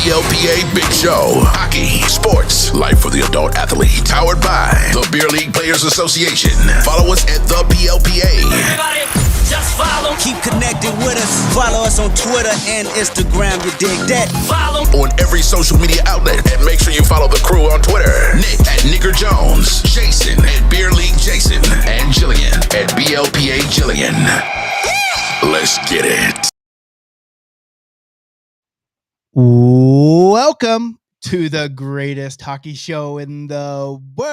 BLPA Big Show. Hockey, sports, life for the adult athlete. Powered by the Beer League Players Association. Follow us at the BLPA. Everybody, just follow. Keep connected with us. Follow us on Twitter and Instagram. You dig that? Follow On every social media outlet. And make sure you follow the crew on Twitter. Nick at Nicker Jones. Jason at Beer League Jason. And Jillian at BLPA Jillian. Let's get it. Welcome to the greatest hockey show in the world.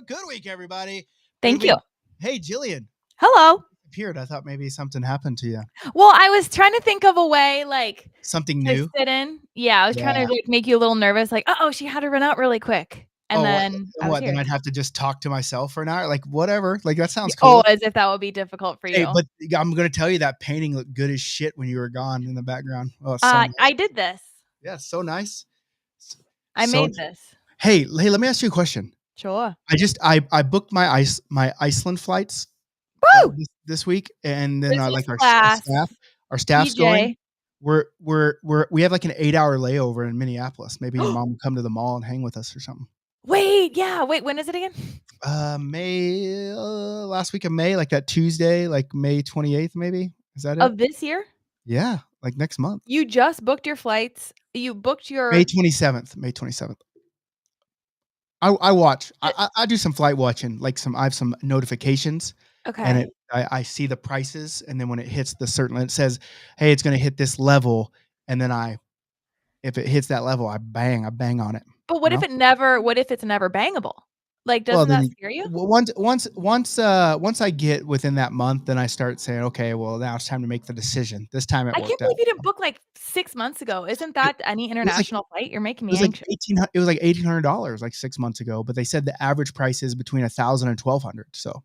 Good week, everybody. Thank Good you. week. Hey, Jillian. Hello. Appeared. I thought maybe something happened to you. Well, I was trying to think of a way, like, Something to new. sit in. Yeah, I was trying to like make you a little nervous, like, oh, she had to run out really quick. And then I was what? here. Then I'd have to just talk to myself for an hour? Like, whatever. Like, that sounds cool. Oh, as if that would be difficult for you. Hey, but I'm going to tell you that painting looked good as shit when you were gone in the background. Oh, it's so nice. I did this. Yeah, it's so nice. I So- made this. Hey, let me ask you a question. Sure. I booked my Iceland flights Woo! this week, and then Business like class. our staff's DJ. going. We have like an 8-hour layover in Minneapolis. Maybe your mom will come to the mall and hang with us or something. Wait, when is it again? May last week of May, like that Tuesday, like May 28th, maybe. Is that it? Of this year? Yeah, like next month. You just booked your flights. You booked your May 27th. May 27th. I watch. I do some flight watching. Like I have some notifications. Okay. And I see the prices, and then when it hits it says, hey, it's going to hit this level, and then if it hits that level, I bang on it. But what if it's never bangable? Like, doesn't that scare you? Well, once I get within that month, then I start saying, okay, well, now it's time to make the decision. This time it I worked can't out. believe you didn't book like 6 months ago. Isn't that any international flight? You're making me It anxious. was like $1,800 like 6 months ago, but they said the average price is between $1,000 and $1,200. So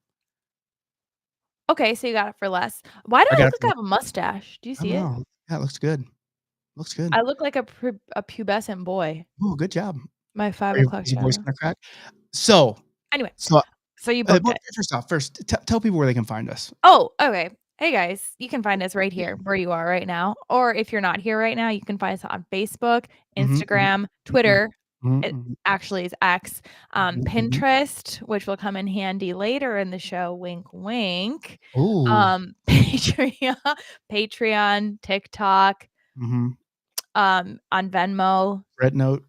Okay, so you got it for less. Why do I look like I have a mustache? Do you see it? yeah, it looks good. Looks good. I look like a pubescent boy. Oh, good job. My 5 Is o'clock your voice shadow. gonna crack? So Anyway, so so you booked it. First, tell people where they can find us. Oh, okay. Hey guys, you can find us right here where you are right now. Or if you're not here right now, you can find us on Facebook, Instagram, Twitter. It actually is X, Pinterest, which will come in handy later in the show. Wink, wink. Ooh. Patreon, TikTok, on Venmo. Red Note.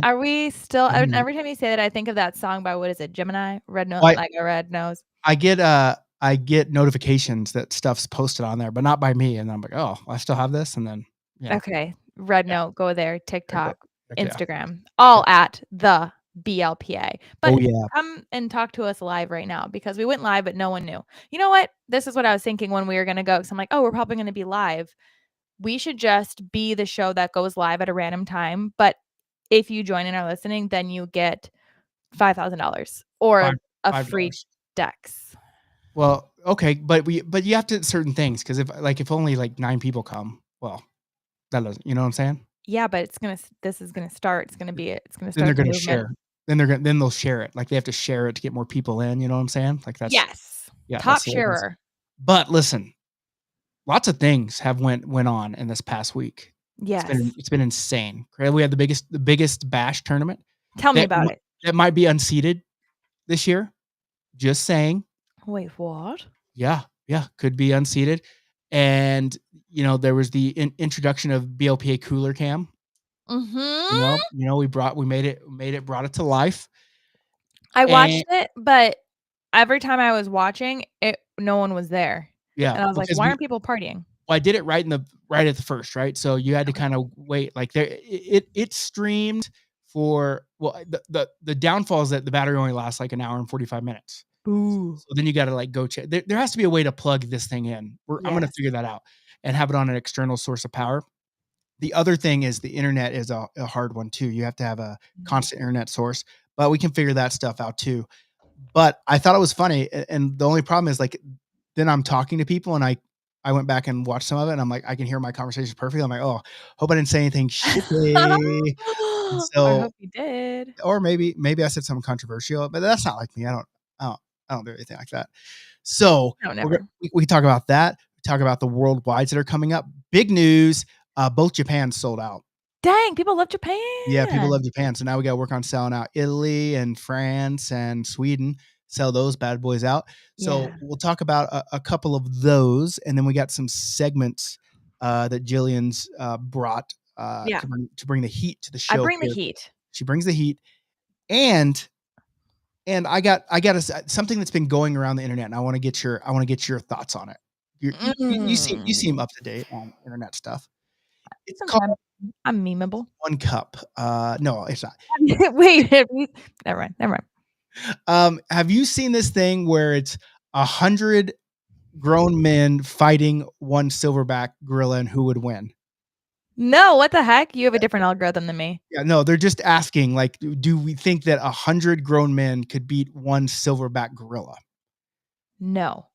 Are we still? Every time you say that, I think of that song by what is it? Gemini. Red Note, like a red nose. I get notifications that stuff's posted on there, but not by me. And I'm like, oh, I still have this. And then Okay, Red Note, go there. TikTok, Yeah. Instagram, all at the BLPA. But Oh, yeah. come and talk to us live right now because we went live, but no one knew. You know what? This is what I was thinking when we were gonna go. Because I'm like, oh, we're probably gonna be live. We should just be the show that goes live at a random time. But if you join and are listening, then you get $5,000 or a free $5. Dex. Well, okay, but you have to certain things because if only like 9 people come, well, that doesn't. You know what I'm saying? Yeah, but this is gonna start. It's gonna start. Then they're the gonna movement. share. Then they'll share it. Like they have to share it to get more people in. You know what I'm saying? Like that's Yes. yeah, Top that's the way it is. sharer. But listen, lots of things have went on in this past week. Yes. It's been insane. We had the biggest bash tournament. Tell me about it. That might be unseated this year. Just saying. Wait, what? Yeah, could be unseated. And there was the introduction of BLPA Cooler Cam. Mm-hmm. We brought it to life. I watched it, but every time I was watching it, no one was there. Yeah, and I was like, why aren't people partying? Well, I did it right at the first, right? So you had to kind of wait. Like it streamed for the downfall is that the battery only lasts like an hour and 45 minutes. Ooh. So then you got to like go check. There has to be a way to plug this thing in. I'm going to figure that out and have it on an external source of power. The other thing is the internet is a hard one too. You have to have a constant internet source, but we can figure that stuff out too. But I thought it was funny. And the only problem is like, then I'm talking to people and I went back and watched some of it and I'm like, I can hear my conversation perfectly. I'm like, oh, hope I didn't say anything shitty. So, I hope you did. Or maybe I said something controversial, but that's not like me. I don't do anything like that. So we talk about that. talk about the worldwides that are coming up. Big news. Both Japans sold out. Dang, people love Japan. Yeah, people love Japan. So now we got to work on selling out Italy and France and Sweden, sell those bad boys out. So Yeah. we'll talk about a couple of those. And then we got some segments that Jillian's brought Yeah. to bring the heat to the show. I bring the here. heat. She brings the heat. And I got something that's been going around the internet, and I want to get your thoughts on it. You seem up to date on internet stuff. It's called Sometimes I'm memeable. One Cup. No, it's not. Wait, never mind. Have you seen this thing where it's 100 grown men fighting one silverback gorilla and who would win? No, what the heck? You have a different algorithm than me. Yeah, no, they're just asking, like, do we think that 100 grown men could beat one silverback gorilla? No.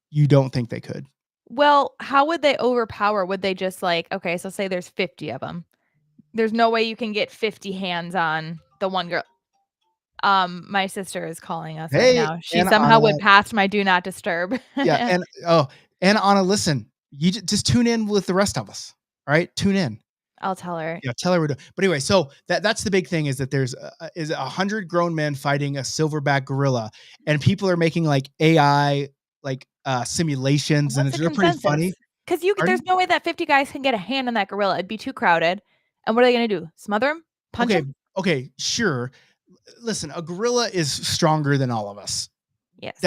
You don't think they could? Well, how would they overpower? Would they just like, okay, so say there's 50 of them. There's no way you can get 50 hands on the one girl. My sister is calling us right now. She and somehow Anna, went past my do not disturb. yeah, and Anna, listen, you just tune in with the rest of us. All right, tune in. I'll tell her. Yeah, tell her we're doing. But anyway, so that's the big thing is that there's 100 grown men fighting a silverback gorilla, and people are making like AI simulations, and What's the they're pretty funny. Because there's no way that 50 guys can get a hand on that gorilla. It'd be too crowded. And what are they gonna do? Smother him? Punch him? Okay, sure. Listen, a gorilla is stronger than all of us. Yes.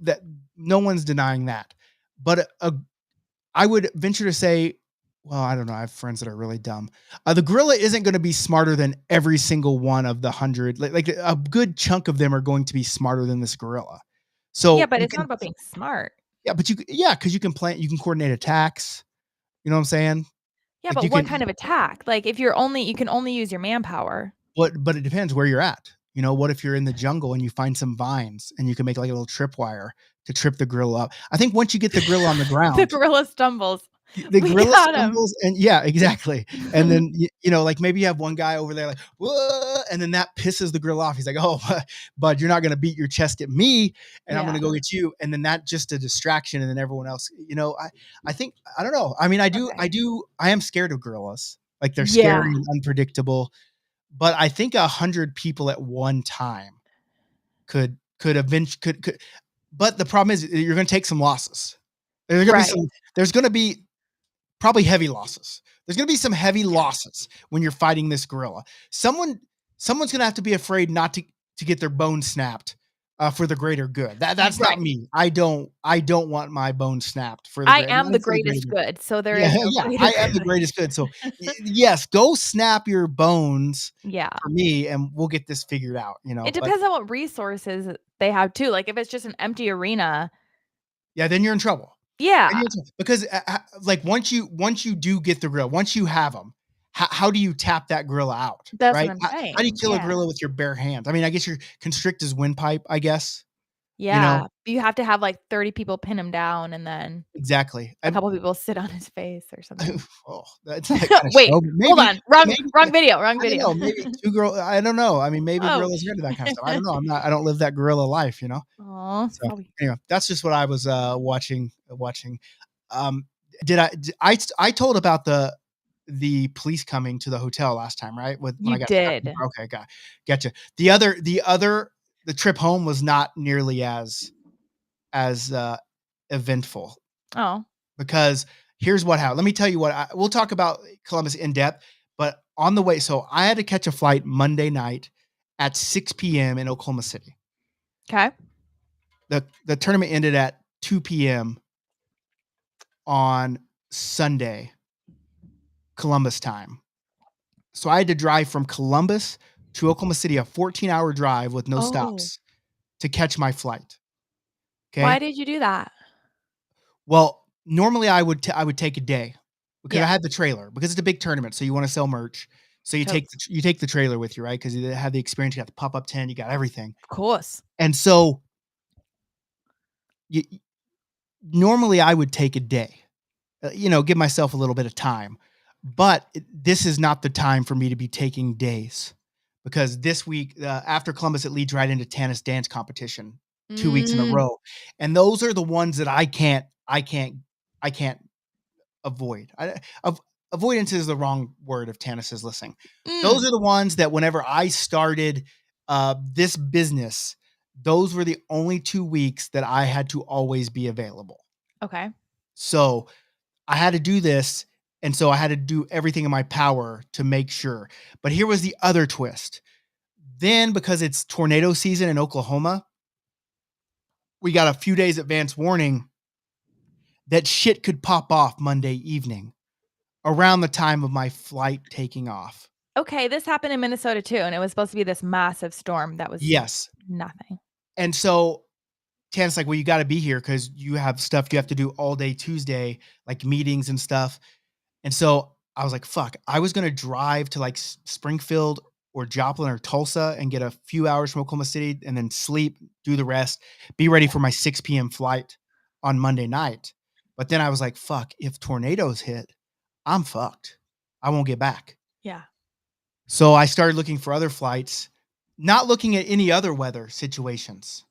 That no one's denying that. But I would venture to say, well, I don't know. I have friends that are really dumb. The gorilla isn't going to be smarter than every single one of the 100. Like a good chunk of them are going to be smarter than this gorilla. So yeah, but it's not about being smart. Yeah, but because you can plan, you can coordinate attacks. You know what I'm saying? Yeah, Like but what kind of attack? Like if you can only use your manpower. But it depends where you're at. You know, what if you're in the jungle and you find some vines and you can make like a little tripwire to trip the gorilla up? I think once you get the gorilla on the ground, the gorilla stumbles. The gorilla stumbles, and yeah, exactly. And then you know, like maybe you have one guy over there like, whoa, and then that pisses the gorilla off. He's like, oh, bud, you're not gonna beat your chest at me, and I'm gonna go get you. And then that just a distraction, and then everyone else, you know, I think I don't know. I mean, I am scared of gorillas. Like they're scary and unpredictable. But I think 100 people at one time could eventually could. But the problem is you're going to take some losses. There's going to be probably heavy losses. There's going to be some heavy losses when you're fighting this gorilla. Someone's going to have to be afraid not to get their bones snapped for the greater good. That's not me. I don't want my bones snapped for the I am the greatest good. So there is I am the greatest good. So yes, go snap your bones for me and we'll get this figured out, you know. It depends on what resources they have too. Like if it's just an empty arena, then you're in trouble. Yeah. Because like once you do get the gorilla, once you have them, how do you tap that gorilla out? That's right? what I'm saying. How do you kill a gorilla with your bare hands? I mean, I guess your constrict his windpipe, I guess. Yeah. You know? You have to have like 30 people pin him down and then exactly a couple people sit on his face or something. Oh, that's that kind of wait, maybe, hold on. Wrong video. Wrong video. Know, maybe two girls. I don't know. I mean, maybe gorillas are into that kind of stuff. I don't know. I don't live that gorilla life, you know? Oh, so anyway, that's just what I was watching. I told about the police coming to the hotel last time, right? When I got did. Okay, gotcha. The trip home was not nearly as eventful. Oh, because here's what happened. Let me tell you what we'll talk about Columbus in depth, but on the way, so I had to catch a flight Monday night at 6 p.m. in Oklahoma City. Okay. The tournament ended at 2 p.m. on Sunday, Columbus time. So I had to drive from Columbus to Oklahoma City, a 14-hour drive with no stops to catch my flight. Okay. Why did you do that? Well, normally I would take a day because I had the trailer because it's a big tournament. So you want to sell merch. So you take the trailer with you, right? Because you have the experience. You got the pop-up tent. You got everything. Of course. And so normally I would take a day, give myself a little bit of time. But this is not the time for me to be taking days because this week after Columbus, it leads right into tennis dance competition 2 weeks in a row. And those are the ones that I can't I can't avoid. Avoidance is the wrong word if Tanis is listening. Those are the ones that whenever I started this business, those were the only 2 weeks that I had to always be available. Okay. So I had to do this. And so I had to do everything in my power to make sure. But here was the other twist. Then, because it's tornado season in Oklahoma, we got a few days advance warning that shit could pop off Monday evening around the time of my flight taking off. Okay, this happened in Minnesota too, and it was supposed to be this massive storm that was Yes. nothing. And so Tan's like, well, you got to be here because you have stuff you have to do all day Tuesday, like meetings and stuff. And so I was like, fuck, I was going to drive to like Springfield or Joplin or Tulsa and get a few hours from Oklahoma City and then sleep, do the rest, be ready for my 6 p.m. flight on Monday night. But then I was like, fuck, if tornadoes hit, I'm fucked. I won't get back. Yeah. So I started looking for other flights, not looking at any other weather situations.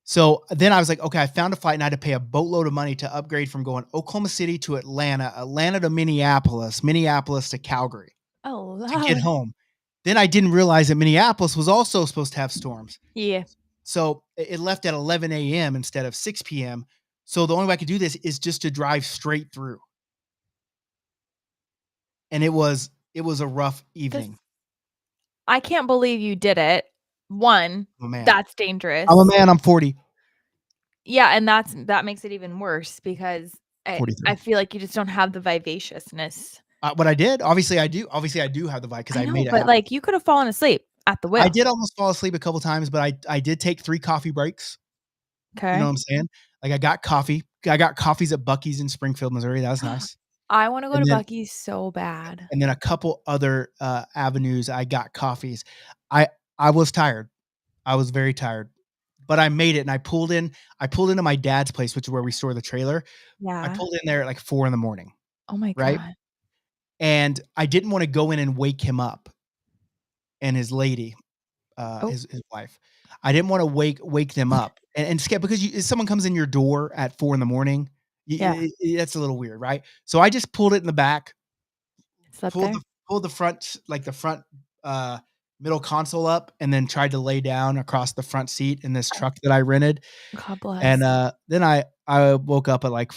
So then I was like, okay, I found a flight and I had to pay a boatload of money to upgrade from going Oklahoma City to Atlanta, Atlanta to Minneapolis, Minneapolis to Calgary Oh, to get home. Then I didn't realize that Minneapolis was also supposed to have storms. Yeah. So it left at 11 a.m. instead of 6 p.m. So the only way I could do this is just to drive straight through. And it was a rough evening. I can't believe you did it. One, I'm a man. that's dangerous. I'm a man. I'm 40. Yeah, and that makes it even worse because I 43. feel like you just don't have the vivaciousness. What I did, obviously I do have the vibe because I know, made it but happen. like you could have fallen asleep at the wheel. I did almost fall asleep a couple times, but I did take 3 coffee breaks. Okay. You know what I'm saying? Like I got coffee. I got coffees at Buc-ee's in Springfield, Missouri. That was nice. I want to go And to then- Buc-ee's so bad. And then a couple other avenues I got coffees. I was tired. I was very tired. But I made it and I pulled into my dad's place, which is where we store the trailer. Yeah. I pulled in there at like 4 a.m. Oh my right? God. And I didn't want to go in and wake him up and his lady, Oh. his wife. I didn't want to wake them up and skip because if someone comes in your door at 4 a.m, Yeah. that's a little weird, right? So I just pulled it in the back, Slept there? pulled the front, like the front middle console up, and then tried to lay down across the front seat in this truck that I rented. God bless. And then I woke up at like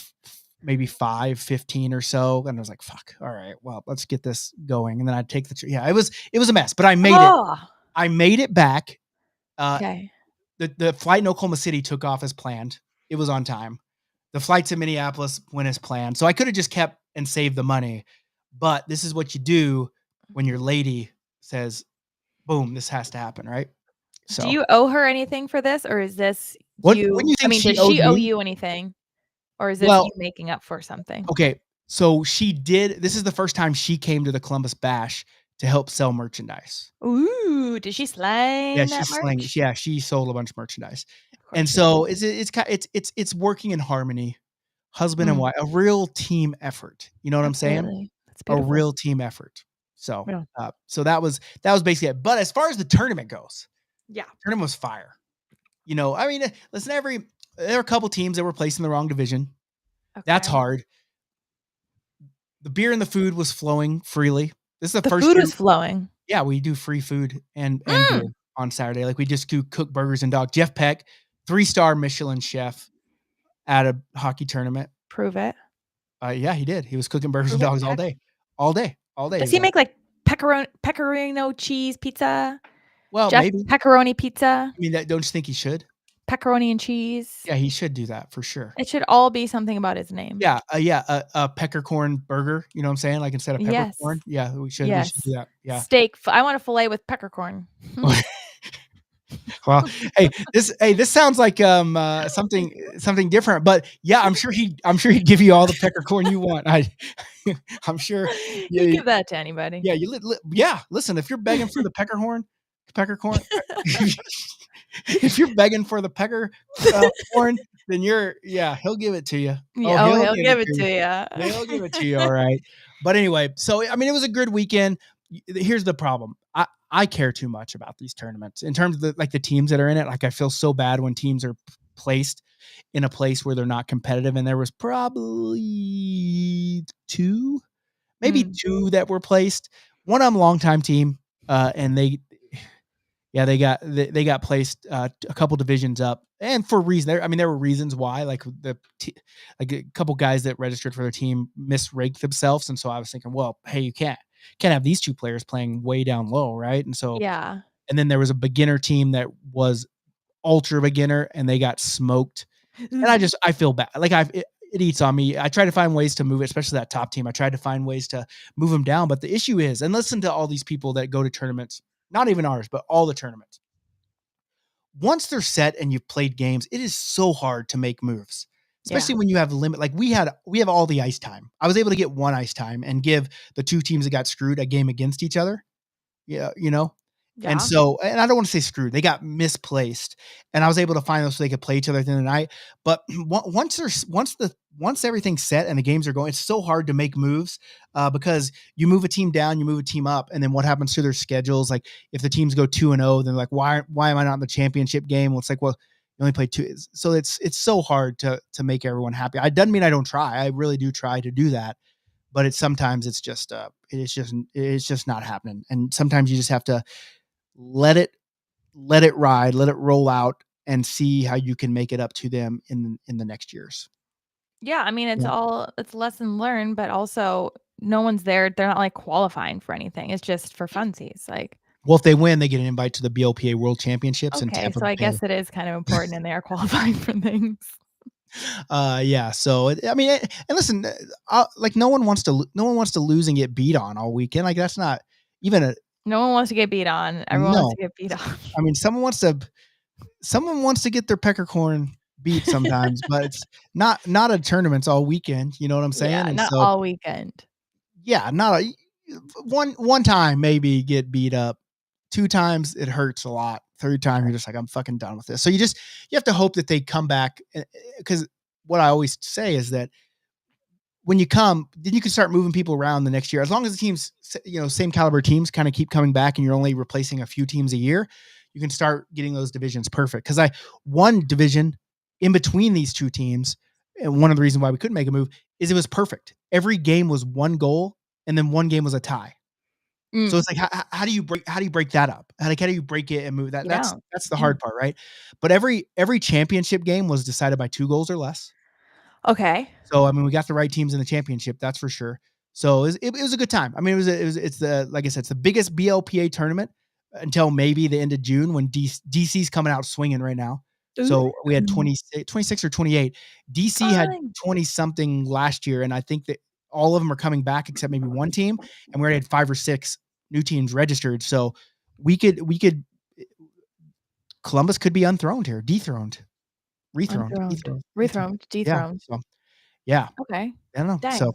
maybe 5:15 or so, and I was like, "Fuck! All right, well, let's get this going." And then I'd take it was a mess, but I made it. I made it back. Okay. The flight in Oklahoma City took off as planned. It was on time. The flight to Minneapolis went as planned. So I could have just kept and saved the money. But this is what you do when your lady says, boom, this has to happen, right? So Do you owe her anything for this, or is this What- you? when you think does she she owed owe me- you anything, or is this Well- you making up for something? okay, so she did. This is the first time she came to the Columbus Bash to help sell merchandise. Ooh, did she slang? Yeah, that she's slaying. merch? Yeah, she sold a bunch of merchandise, Of course and she so did. it's working in harmony, husband and wife, a real team effort. You know what I'm saying? Absolutely. That's A beautiful. real team effort. So, Yeah. so that was basically it. But as far as the tournament goes, Yeah. tournament was fire. You know, I mean, listen, there are a couple teams that were placed in the wrong division. That's Okay. hard. The beer and the food was flowing freely. This is the The first food year. was flowing. Yeah, we do free food and beer on Saturday. Like we just do cook burgers and dog. Jeff Peck, 3-star Michelin chef at a hockey tournament. Prove it. Yeah, he did. He was cooking burgers and Prove it, dogs all Peck. day. Does he make like pepperoni cheese pizza? Well, Jeff maybe. pepperoni pizza? I mean, don't you think he should? Pepperoni and cheese? Yeah, he should do that for sure. It should all be something about his name. Yeah, a peckercorn burger. You know what I'm saying? Like instead of Yes. peppercorn. Yeah, we should do that. Yeah. Steak. I want a fillet with peppercorn. Well, this sounds like something different, but yeah, I'm sure he'd give you all the peckercorn you want. I'm sure. You give that to anybody. Yeah, yeah. Listen, if you're begging for the peckercorn, if you're begging for the peckercorn, then he'll give it to you. He'll give it to you. He'll give it to you. All right. But anyway, so I mean, it was a good weekend. Here's the problem. I care too much about these tournaments in terms of the teams that are in it. Like I feel so bad when teams are placed in a place where they're not competitive, and there was probably 2, maybe 2 that were placed. One of them longtime team, and they got placed a couple divisions up, and for reason there. I mean, there were reasons why, like like a couple guys that registered for their team misranked themselves, and so I was thinking, well, hey, you can't have these 2 players playing way down low, right? And so, Yeah. and then there was a beginner team that was ultra beginner, and they got smoked, and I feel bad. Like it eats on me. I try to find ways to move it, especially that top team. I tried to find ways to move them down, but the issue is, and listen to all these people that go to tournaments, not even ours, but all the tournaments. Once they're set and you've played games, it is so hard to make moves, especially when you have limit. Like we have all the ice time. I was able to get 1 ice time and give the 2 teams that got screwed a game against each other. Yeah, and Yeah. so, and I don't want to say screwed, they got misplaced, and I was able to find those so they could play each other at the end of the night. But once everything's set and the games are going, it's so hard to make moves, because you move a team down, you move a team up, and then what happens to their schedules? Like if the teams go 2-0, then like why am I not in the championship game? Well, it's like, well, you only play 2, so it's so hard to make everyone happy. It doesn't mean I don't try. I really do try to do that, but sometimes it's just not happening, and sometimes you just have to let it ride, let it roll out, and see how you can make it up to them in the next years. Yeah, I mean, Yeah. it's lesson learned, but also no one's there. They're not like qualifying for anything. It's just for funsies. Like, Well, if they win, they get an invite to the BLPA World Championships in okay, Tampa so I Bay. guess it is kind of important and they are qualifying for things. Yeah. So I mean, and listen, like no one wants to lose and get beat on all weekend. Like that's not even a No one wants to get beat on. Everyone wants no. to get beat on. I mean, someone wants to get their peckercorn beat sometimes, but it's not a tournaments all weekend. You know what I'm saying? Yeah, And not so, all weekend. yeah, not a one time maybe get beat up. 2 times it hurts a lot. 3rd time you're just like, I'm fucking done with this. So you have to hope that they come back, because what I always say is that when you come, then you can start moving people around the next year. As long as the teams, same caliber teams kind of keep coming back and you're only replacing a few teams a year, you can start getting those divisions perfect. Cause I one division in between these 2 teams. And one of the reasons why we couldn't make a move is it was perfect. Every game was 1 goal and then 1 game was a tie. So it's like, how do you break that up? How do you break it and move that? You That's don't. the hard part, right? But every championship game was decided by 2 goals or less. Okay. So, I mean, we got the right teams in the championship, that's for sure. So it was a good time. I mean, it's the, like I said, it's the biggest BLPA tournament until maybe the end of June when DC's coming out swinging right now. So we had Ooh, 26 or 28. DC had fun. 20 something last year, and I think that all of them are coming back except maybe 1 team, and we already had 5 or 6 new teams registered. So we could Columbus could be unthroned here, Unthroned. dethroned. Rethroned. Yeah. Dethroned. So yeah, Okay. I don't know. Dang. I So,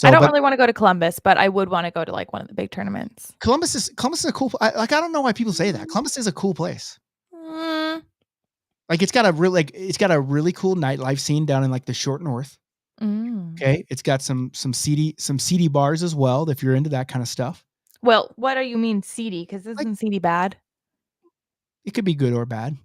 don't but really wanna go to Columbus, but I would wanna go to, like, one of the big tournaments. Columbus is a cool. I don't know why people say that. Columbus is a cool place. Mm, Like it's got a really cool nightlife scene down in like the short north. mm. Okay, it's got some seedy bars as well if you're into that kind of stuff. Well, what do you mean seedy? 'Cause Like isn't seedy bad? it could be good or bad.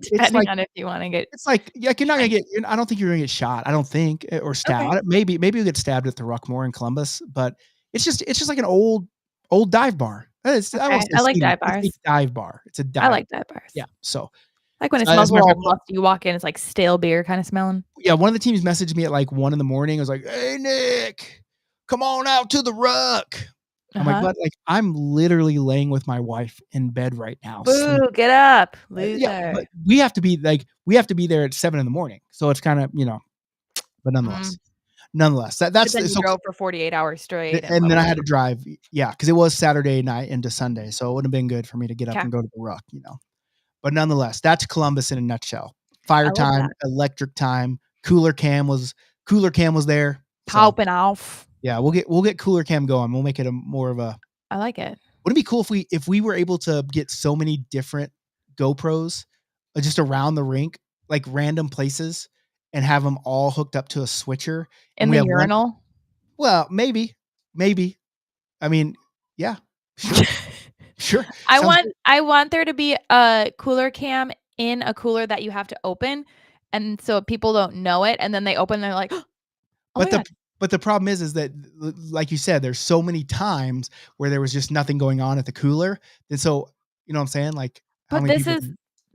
Depending on if you wanna get It's like yeah, you're not gonna spanked. get. I don't think you're gonna get shot. I don't think or Okay. stabbed. Maybe you'll get stabbed at the Ruckmore in Columbus, but it's just like an old dive bar. I won't Okay. say I like seedy. dive It's a bars. dive bar. It's a I dive. like dive bars. Yeah. So Like when it as smells a a matter of little fact, musty, you walk in, it's like stale beer kinda smelling. yeah, one of the teams messaged me at like 1 in the morning. I was like, "Hey, Nick, come on out to the ruck." I'm like, Uh-huh. "But like, I'm literally laying with my wife in bed right now, sleep." Boo, get up, Yeah, but loser. we have to be there at 7 in the morning. So it's kind of, but Mm. nonetheless, But that's then you so. drove for 48 hours straight and And blah, then blah, I blah. had to drive, yeah, because it was Saturday night into Sunday, so it would have been good for me to get up 'Kay. and go to the ruck. But nonetheless, that's Columbus in a nutshell. Fire I love time, that. electric time. Cooler Cam was there. So Popping off. yeah, we'll get Cooler Cam going. We'll make it a more of a. I like it. Wouldn't it be cool if we were able to get so many different GoPros just around the rink, like random places, and have them all hooked up to a switcher, and In we the have one. urinal? Well, maybe. I mean, yeah, sure, sure. I Sounds want good. I want there to be a cooler cam in a cooler that you have to open, and so people don't know it, and then they open, and they're like, "Oh my But the god." but the problem is that like you said, there's so many times where there was just nothing going on at the cooler, and so you know what I'm saying? Like how But many people?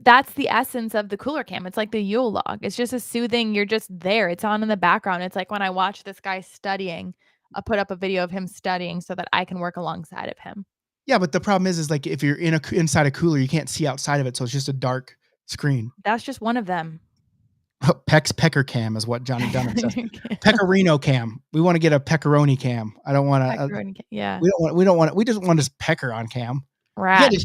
that's the essence of the cooler cam. It's like the Yule log. It's just a soothing, you're just there. It's on in the background. It's like when I watch this guy studying, I'll put up a video of him studying so that I can work alongside of him. Yeah, but the problem is like if you're inside a cooler, you can't see outside of it, so it's just a dark screen. That's just one of them. Pecker cam is what Johnny Dunham says. Pecorino cam. We want to get a pepperoni cam. I don't want to. Yeah. We just want this pecker on cam. Right. Do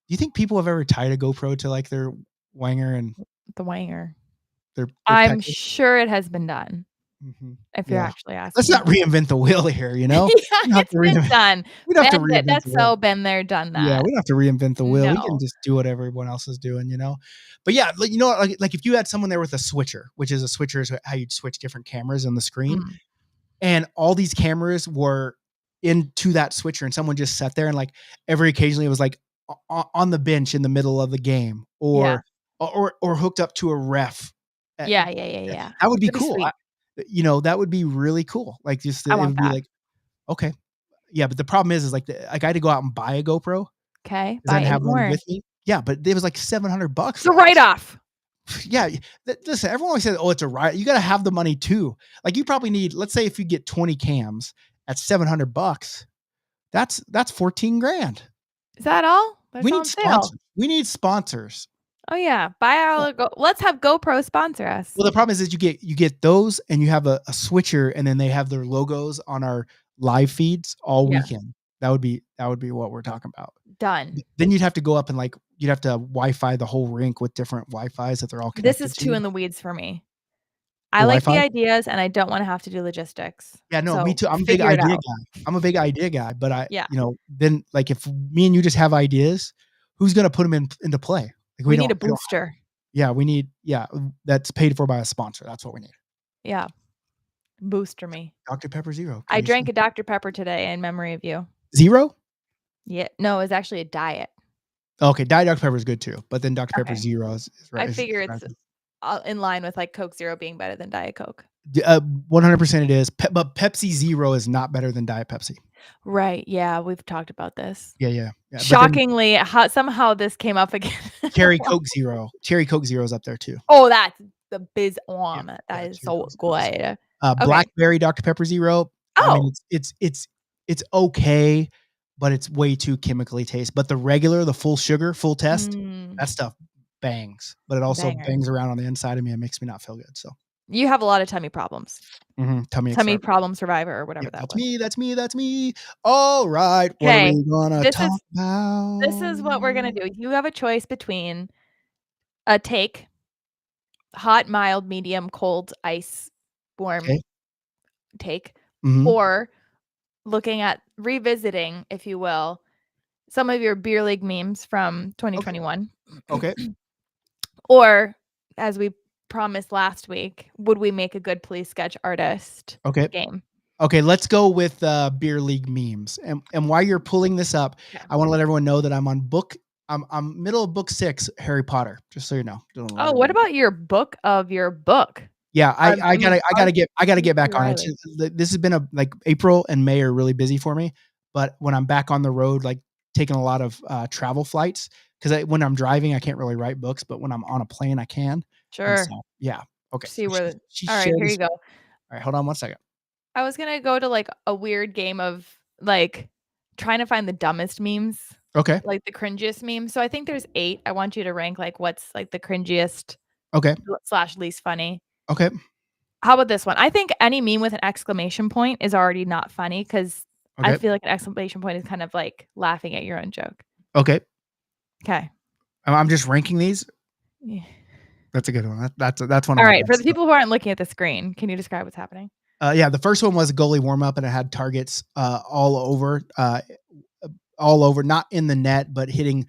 you think people have ever tied a GoPro to like their wanger and The wanger. their I'm pecker? sure it has been done. Mhm. If you're Yeah. actually asking. Let's not reinvent the wheel here, you know? Yeah, We don't have it's to been reinvent- done. We don't have to Been it. reinvent That's the wheel. so been there, done that. Yeah, we don't have to reinvent the wheel. We can No. just do what everyone else is doing, you know? But yeah, like, you know, like if you had someone there with a switcher, which is a switcher is how you'd switch different cameras on the screen, Mm. and all these cameras were into that switcher, and someone just sat there and like every occasionally it was like on the bench in the middle of the game, Yeah. or hooked up to a ref. Yeah. That would be That'd be cool. sweet. You know, that would be really cool. Like just I it want would be that. like, okay. Yeah, but the problem is like like I had to go out and buy a GoPro Okay. because I Buy didn't 8 have one more. with me. Yeah, but it was like $700. It's a write-off. Yeah, listen, everyone always says, "Oh, it's a riot." You got to have the money too. Like you probably need, let's say, if you get 20 cams at $700, that's 14 grand. Is that all? That's We on need sale. sponsors. We need sponsors. Oh yeah. Buy our let's have GoPro sponsor us. Well, the problem is you get those, and you have a switcher, and then they have their logos on our live feeds all Yeah. weekend. That would be what we're talking about. Done. Then you'd have to go up and like you'd have to Wi-Fi the whole rink with different Wi-Fi's that they're all This connected is to. too in the weeds for me. I The like the Wi-Fi? ideas and I don't want to have to do logistics. Yeah, no, me So too. I'm a big figure it idea out. guy. I'm a big idea guy, but Yeah. you know, then like if me and you just have ideas, who's gonna put them into play? Like We need a we don't- booster. yeah, that's paid for by a sponsor. That's what we need. Yeah. Booster me. Dr. Pepper Zero. I drank a Dr. Pepper today in memory of you. Zero? Yeah. No, it was actually a diet. Okay, Diet Dr. Pepper is good too, but then Dr. Pepper Okay. Zero is right. I figure it's in line with like Coke Zero being better than Diet Coke. 100% it is. But Pepsi Zero is not better than Diet Pepsi. Right. Yeah. We've talked about this. Yeah. But then Shockingly, somehow this came up again. Cherry Coke Zero. Cherry Coke Zero is up there too. Oh, that's the biz on. Yeah, That is Cherry so Coke Zero is good. Okay. Blackberry Dr. Pepper Zero. I mean, Oh, it's okay, but it's way too chemically taste. But the regular, the full sugar, full test, that stuff bangs. But it also Banger. bangs around on the inside of me and makes me not feel good. So you have a lot of tummy problems. tummy Tummy excitement. problem survivor or whatever Yeah, that was. that's me. All right. What are Okay, we gonna this talk is- about? This is what we're gonna do. You have a choice between a take, hot, mild, medium, cold, ice, warm Okay. take, Mhm. or looking at revisiting, if you will, some of your beer league memes from 2021. Okay. Or, as we promised last week, would we make a good police sketch artist Okay. game? Okay, let's go with beer league memes. And while you're pulling this up, Okay. I want to let everyone know that I'm middle of book 6, Harry Potter. Just so you know. Oh, what about your book of your book? Yeah, I mean, gotta get back on it. Riley. This has been like April and May are really busy for me, but when I'm back on the road, like taking a lot of travel flights, because when I'm driving, I can't really write books, but when I'm on a plane, I can. And Sure. so, yeah. Okay. See so where she all right, shared here this- you go. All right, hold on one second. I was gonna go to like a weird game of like trying to find the dumbest memes, Okay. like the cringiest memes. So I think there's 8. I want you to rank like what's like the cringiest Okay. / least funny. Okay. How about this one? I think any meme with an exclamation point is already not funny because I Okay. feel like an exclamation point is kind of like laughing at your own joke. Okay. Okay. I'm just ranking these. Yeah. That's a good one. That's one. Of All my right. For best. the people who aren't looking at the screen, can you describe what's happening? Yeah, the first one was a goalie warm up, and it had targets all over, not in the net, but hitting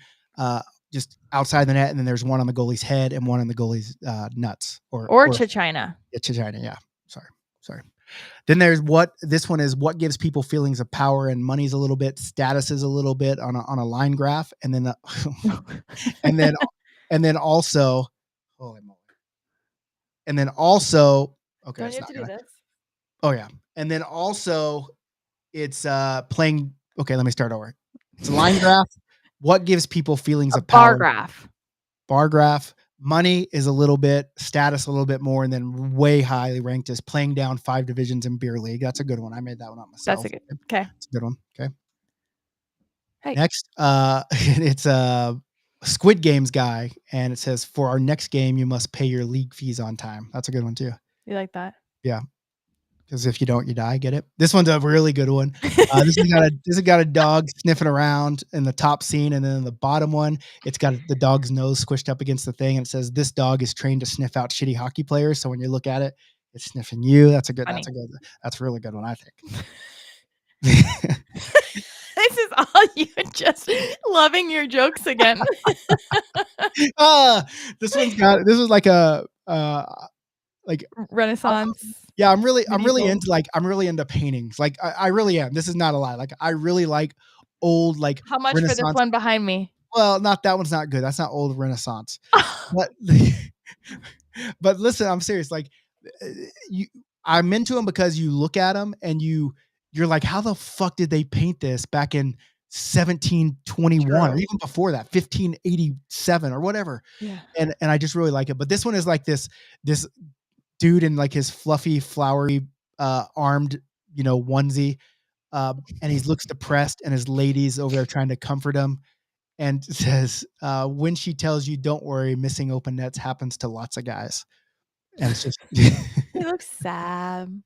just outside the net. And then there's one on the goalie's head and one on the goalie's nuts Or China. China. Yeah, sorry. Then there's this one is what gives people feelings of power, and money's a little bit, status is a little bit on a line graph, and then And then also, holy moly. And then also, okay, Don't it's you have not to do gonna. this? Oh yeah. And then also, it's playing. Okay, let me start over. It's a line graph. What gives people feelings A of bar power? graph. Bar graph. Money is a little bit, status a little bit more, and then way highly ranked is playing down 5 divisions in beer league. That's a good one. I made that one up myself. That's a good. Okay. It's a good one. Okay. Hey. Next, it's a Squid Games guy, and it says for our next game, you must pay your league fees on time. That's a good one too. You like that? Yeah, because if you don't, you die. Get it? This one's a really good one. This has got a dog sniffing around in the top scene, and then in the bottom one, it's got the dog's nose squished up against the thing, and it says this dog is trained to sniff out shitty hockey players. So when you look at it, it's sniffing you. That's a Funny. that's a really good one, I think. This is all you just loving your jokes again. This is like a like Renaissance. yeah, I'm really medieval. into paintings. Like I really am. This is not a lie. Like I really like old like How much for this Renaissance. one behind me? Well, not that one's not good. That's not old Renaissance. But but listen, I'm serious. Like uh, you, I'm into them because you look at them and you're like, how the fuck did they paint this back in 1721 or True. even before that, 1587 or whatever? Yeah. And I just really like it. But this one is like this dude in like his fluffy, flowery, armed, onesie. And he looks depressed, and his lady's over there trying to comfort him, and says, "When she tells you, don't worry, missing open nets happens to lots of guys." And it's just, He looks sad.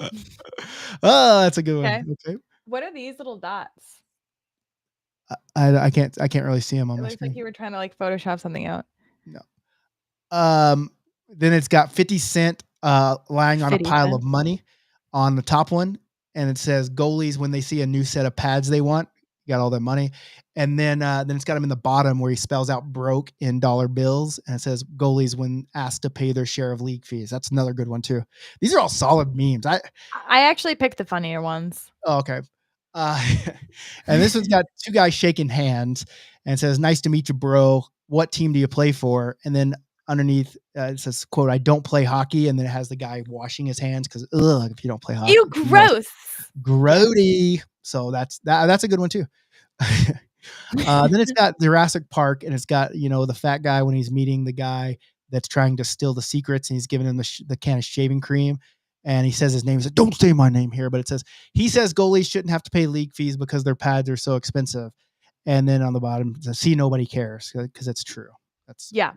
oh, that's a good Okay. one. Okay, What are these little dots? I can't really see him on It my looks like screen. you were trying to like Photoshop something out. No. Then it's got 50 Cent lying on a 50 pile cents. of money on the top one, and it says goalies when they see a new set of pads they want, got all their money. And then it's got him in the bottom where he spells out broke in dollar bills, and it says goalies when asked to pay their share of league fees. That's another good one too. These are all solid memes. I actually picked the funnier ones. Oh, okay. And this one's got 2 guys shaking hands, and it says, "Nice to meet you, bro. What team do you play for?" And then underneath it says, "Quote, I don't play hockey." And then it has the guy washing his hands because, ugh, if you don't play hockey, Ew, gross. grody. So that's a good one too. Then it's got Jurassic Park, and it's got the fat guy when he's meeting the guy that's trying to steal the secrets, and he's giving him the can of shaving cream, and he says his name. He's like, "Don't say my name here," but it says he says goalies shouldn't have to pay league fees because their pads are so expensive. And then on the bottom, it says, "See, nobody cares," because it's true. Yeah.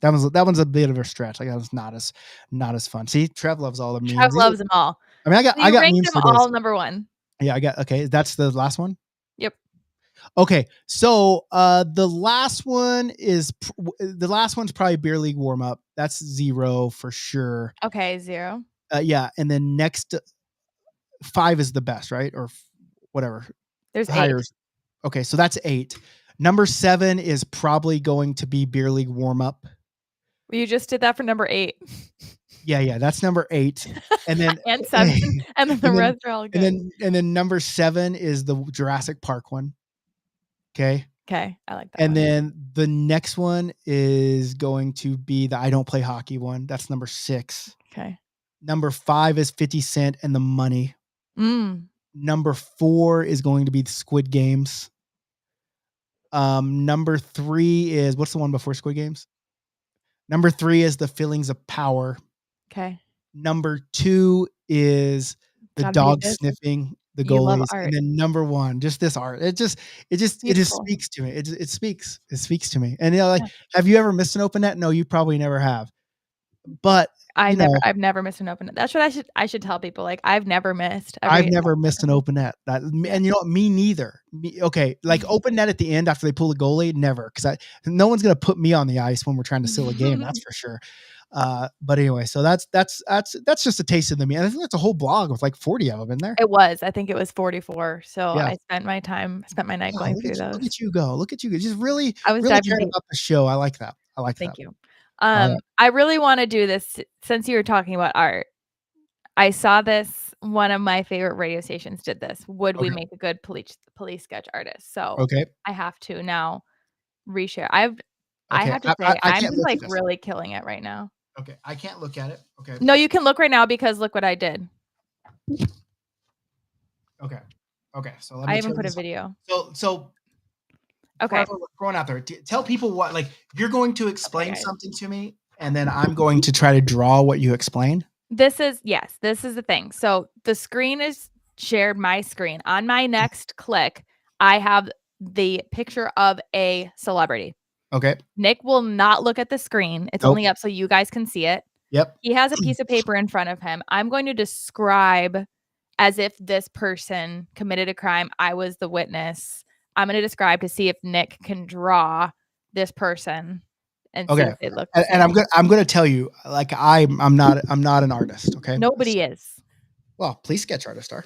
That one's a bit of a stretch. Like that was not as fun. See, Trev loves all the memes. Trev loves them all. I mean, So I you got ranked memes them for days. all number 1. Yeah, okay. That's the last one. Yep. Okay, so the last one's probably beer league warm up. That's 0 for sure. Okay, 0. Yeah, and then next 5 is the best, right? Or whatever. There's 8. Higher. Okay, so that's 8. Number 7 is probably going to be beer league warm up. Well, you just did that for number 8. Yeah, that's number 8. And then and 7, and then the rest are all good. And then number 7 is the Jurassic Park one. Okay. Okay, I like that. And one. then the next one is going to be the I don't play hockey one. That's number 6. Okay. Number 5 is 50 Cent and the money. Number 4 is going to be the Squid Games. Number 3 is, what's the one before Squid Games? Number 3 is the feelings of power. Okay. Number 2 is the Gotta dog be this. sniffing the You love goalies. art. And then number 1, just this art. It just Beautiful. speaks to me. It speaks to me. And like, have you ever missed an open net? No, you probably never have. But I've never missed an open net. That's what I should tell people. Like I've never missed. I've never missed an open net. And you know what? Me neither. Okay, like open net at the end after they pull the goalie, never, because no one's gonna put me on the ice when we're trying to seal a game. That's for sure. But anyway, so that's just a taste of the meat. And I think that's a whole blog with like 40 of them in there. It was. I think it was 44. So Yeah. I spent my night going through those. Look at you go. Look at you. Just really, I was really diving caring deep. about the show. I like that. Thank you. right. I really want to do this since you were talking about art. I saw this. One of my favorite radio stations did this. Would we Okay. make a good police sketch artist? So Okay. I have to now reshare. I've I Okay, have to say, I I'm can't just look like at this. really killing it right now. Okay, I can't look at it. Okay. No, you can look right now because look what I did. Okay. Okay. So let I me even turn put a this on. video. So for Okay. everyone going out there, tell people what, like, you're going to explain guys. something to me, and then I'm going to try to draw what you explained. This is the thing. So the screen is shared my screen. On my next click, I have the picture of a celebrity. Okay. Nick will not look at the screen. It's Nope. only up so you guys can see it. Yep. He has a piece of paper in front of him. I'm going to describe as if this person committed a crime. I was the witness. I'm going to describe to see if Nick can draw this person and see Okay. if they look the And same. I'm gonna tell you, like, I'm not an artist. Okay. Nobody is. Well, please sketch artist are.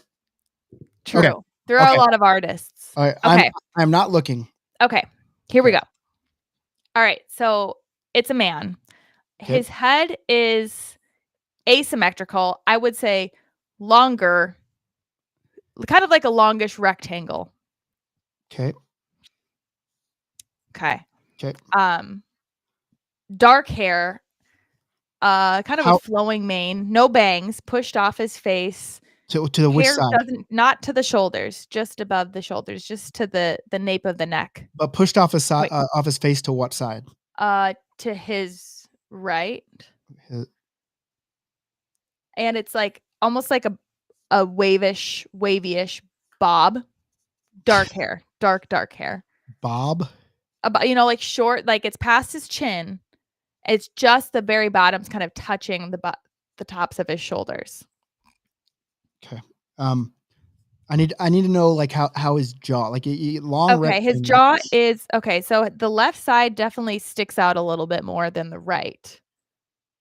True. Okay. There are a Okay. lot of artists. All right. Okay. I'm not looking. Okay. Here we Okay. go. All right. So it's a man. Okay. His head is asymmetrical. I would say longer, kind of like a longish rectangle. Okay. Okay. Okay. Dark hair, kind of How a flowing mane, no bangs, pushed off his face. to the which Hair side? doesn't not to the shoulders, just above the shoulders, just to the nape of the neck. But pushed off his side, Wait. off his face to what side? To his right. His- And it's like almost like a wavyish bob. Dark hair. Dark hair. Bob. About like short, like it's past his chin. It's just the very bottom's kind of touching the tops of his shoulders. Okay. I need to know, like, how his jaw, like, long Okay, his rectangle, jaw is okay. So the left side definitely sticks out a little bit more than the right.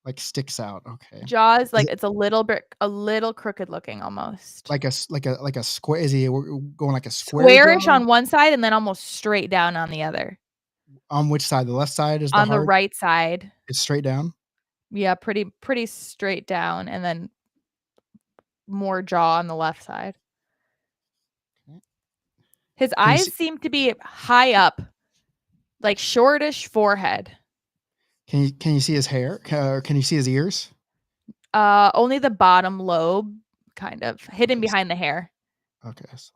like, sticks out. Okay. Jaw is Is like it it's a little crooked looking almost. like a square? Is he going like a square Squarish jaw? on one side and then almost straight down on the other. On which side? The left side is the On the hard. right side. It's straight down. Yeah, pretty straight down and then more jaw on the left side. Okay. His Can you eyes see? seem to be high up, like shortish forehead. Can you see his hair? Can you see his ears? Only the bottom lobe, kind of hidden Okay. behind the hair. Okay. So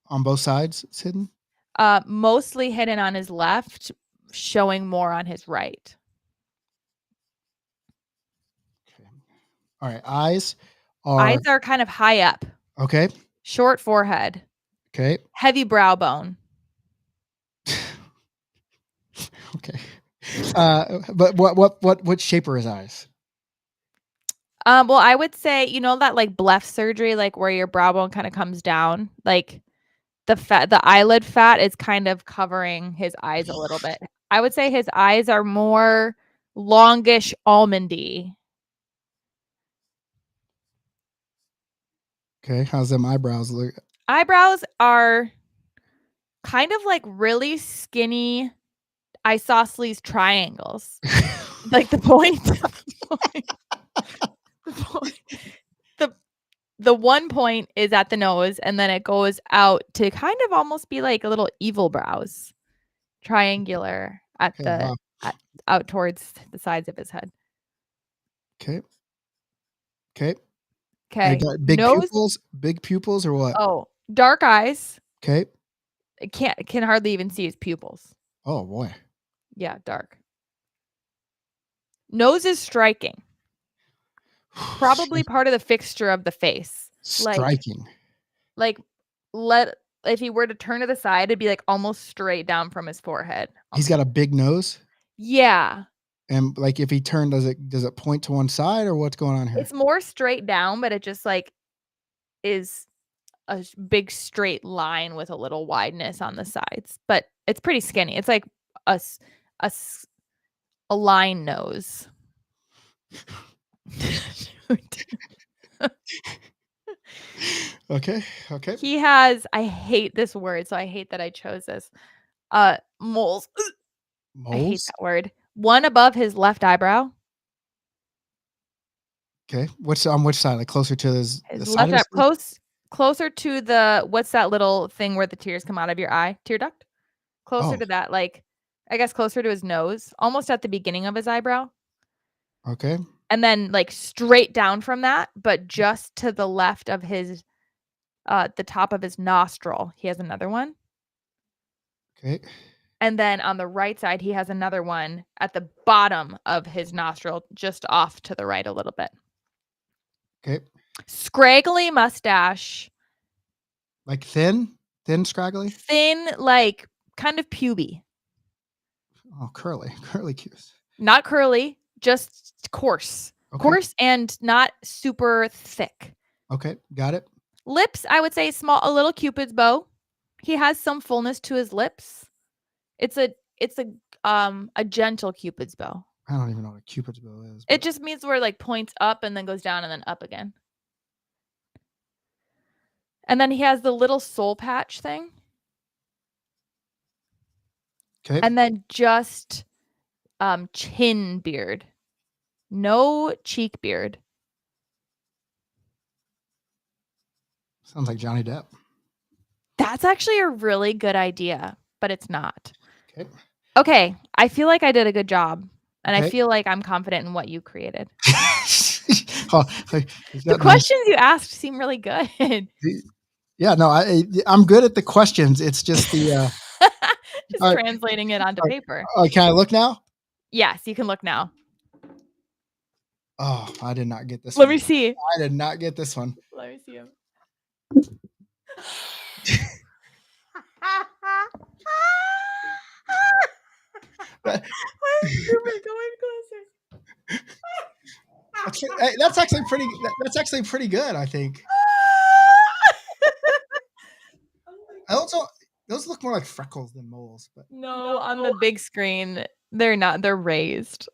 on both sides, it's hidden. Mostly hidden on his left, showing more on his right. Okay. All right. Eyes Eyes are kind of high up, okay. short forehead, Okay. heavy brow bone. Okay. But what shape are his eyes? Well, I would say that like bleph surgery, like where your brow bone kind of comes down, like the eyelid fat is kind of covering his eyes a little bit. I would say his eyes are more longish almondy. Okay. How's them eyebrows look? Eyebrows are kind of like really skinny isosceles triangles. Like the point, the one point is at the nose, and then it goes out to kind of almost be like a little evil brows, triangular at Okay. Wow. out towards the sides of his head. Okay. Okay. Okay, Big nose. pupils. Big pupils or what? Oh, dark eyes. Okay. I can hardly even see his pupils. Oh boy. Yeah, dark. Nose is striking. Probably part of the fixture of the face. Striking. Like if he were to turn to the side, it'd be like almost straight down from his forehead. He's got a big nose. Yeah. And like if he turned, does it point to one side or what's going on here? It's more straight down, but it just like is a big straight line with a little wideness on the sides. But it's pretty skinny. It's like a line nose. Okay. Okay. He has, I hate this word, so I hate that I chose this. Moles. I hate Moles. that word. One above his left eyebrow. Okay. On which side? Like closer to the His side left of eye, his face? closer to the what's that little thing where the tears come out of your eye? Tear duct? Closer to that, like, I guess closer to his nose, almost at the beginning of his eyebrow. Okay. And then, like, straight down from that, but just to the left of his, the top of his nostril, he has another one. Okay. And then on the right side, he has another one at the bottom of his nostril, just off to the right a little bit. Okay. Scraggly mustache. Like thin, scraggly. Thin, like, kind of puby. Oh, curly cues. Not curly, just coarse. Okay. Coarse and not super thick. Okay, got it. Lips, I would say small, a little Cupid's bow. He has some fullness to his lips. It's a gentle Cupid's bow. I don't even know what a Cupid's bow is. It just means where like points up and then goes down and then up again. And then he has the little soul patch thing. Okay. And then just chin beard. No cheek beard. Sounds like Johnny Depp. That's actually a really good idea, but it's not. Okay. Okay, I feel like I did a good job, and I Okay. feel like I'm confident in what you created. Oh, The questions you asked seem really good. Yeah, no, I'm good at the questions. It's just the Just all right. translating it onto paper. Can I look now? Yes, you can look now. Oh, I did not get this Let one. me see. I did not get this one. Let me see him. Why is Rupert going closer? That's actually pretty. That's actually pretty good, I think. Those look more like freckles than moles, but No, on the big screen, they're not. They're raised.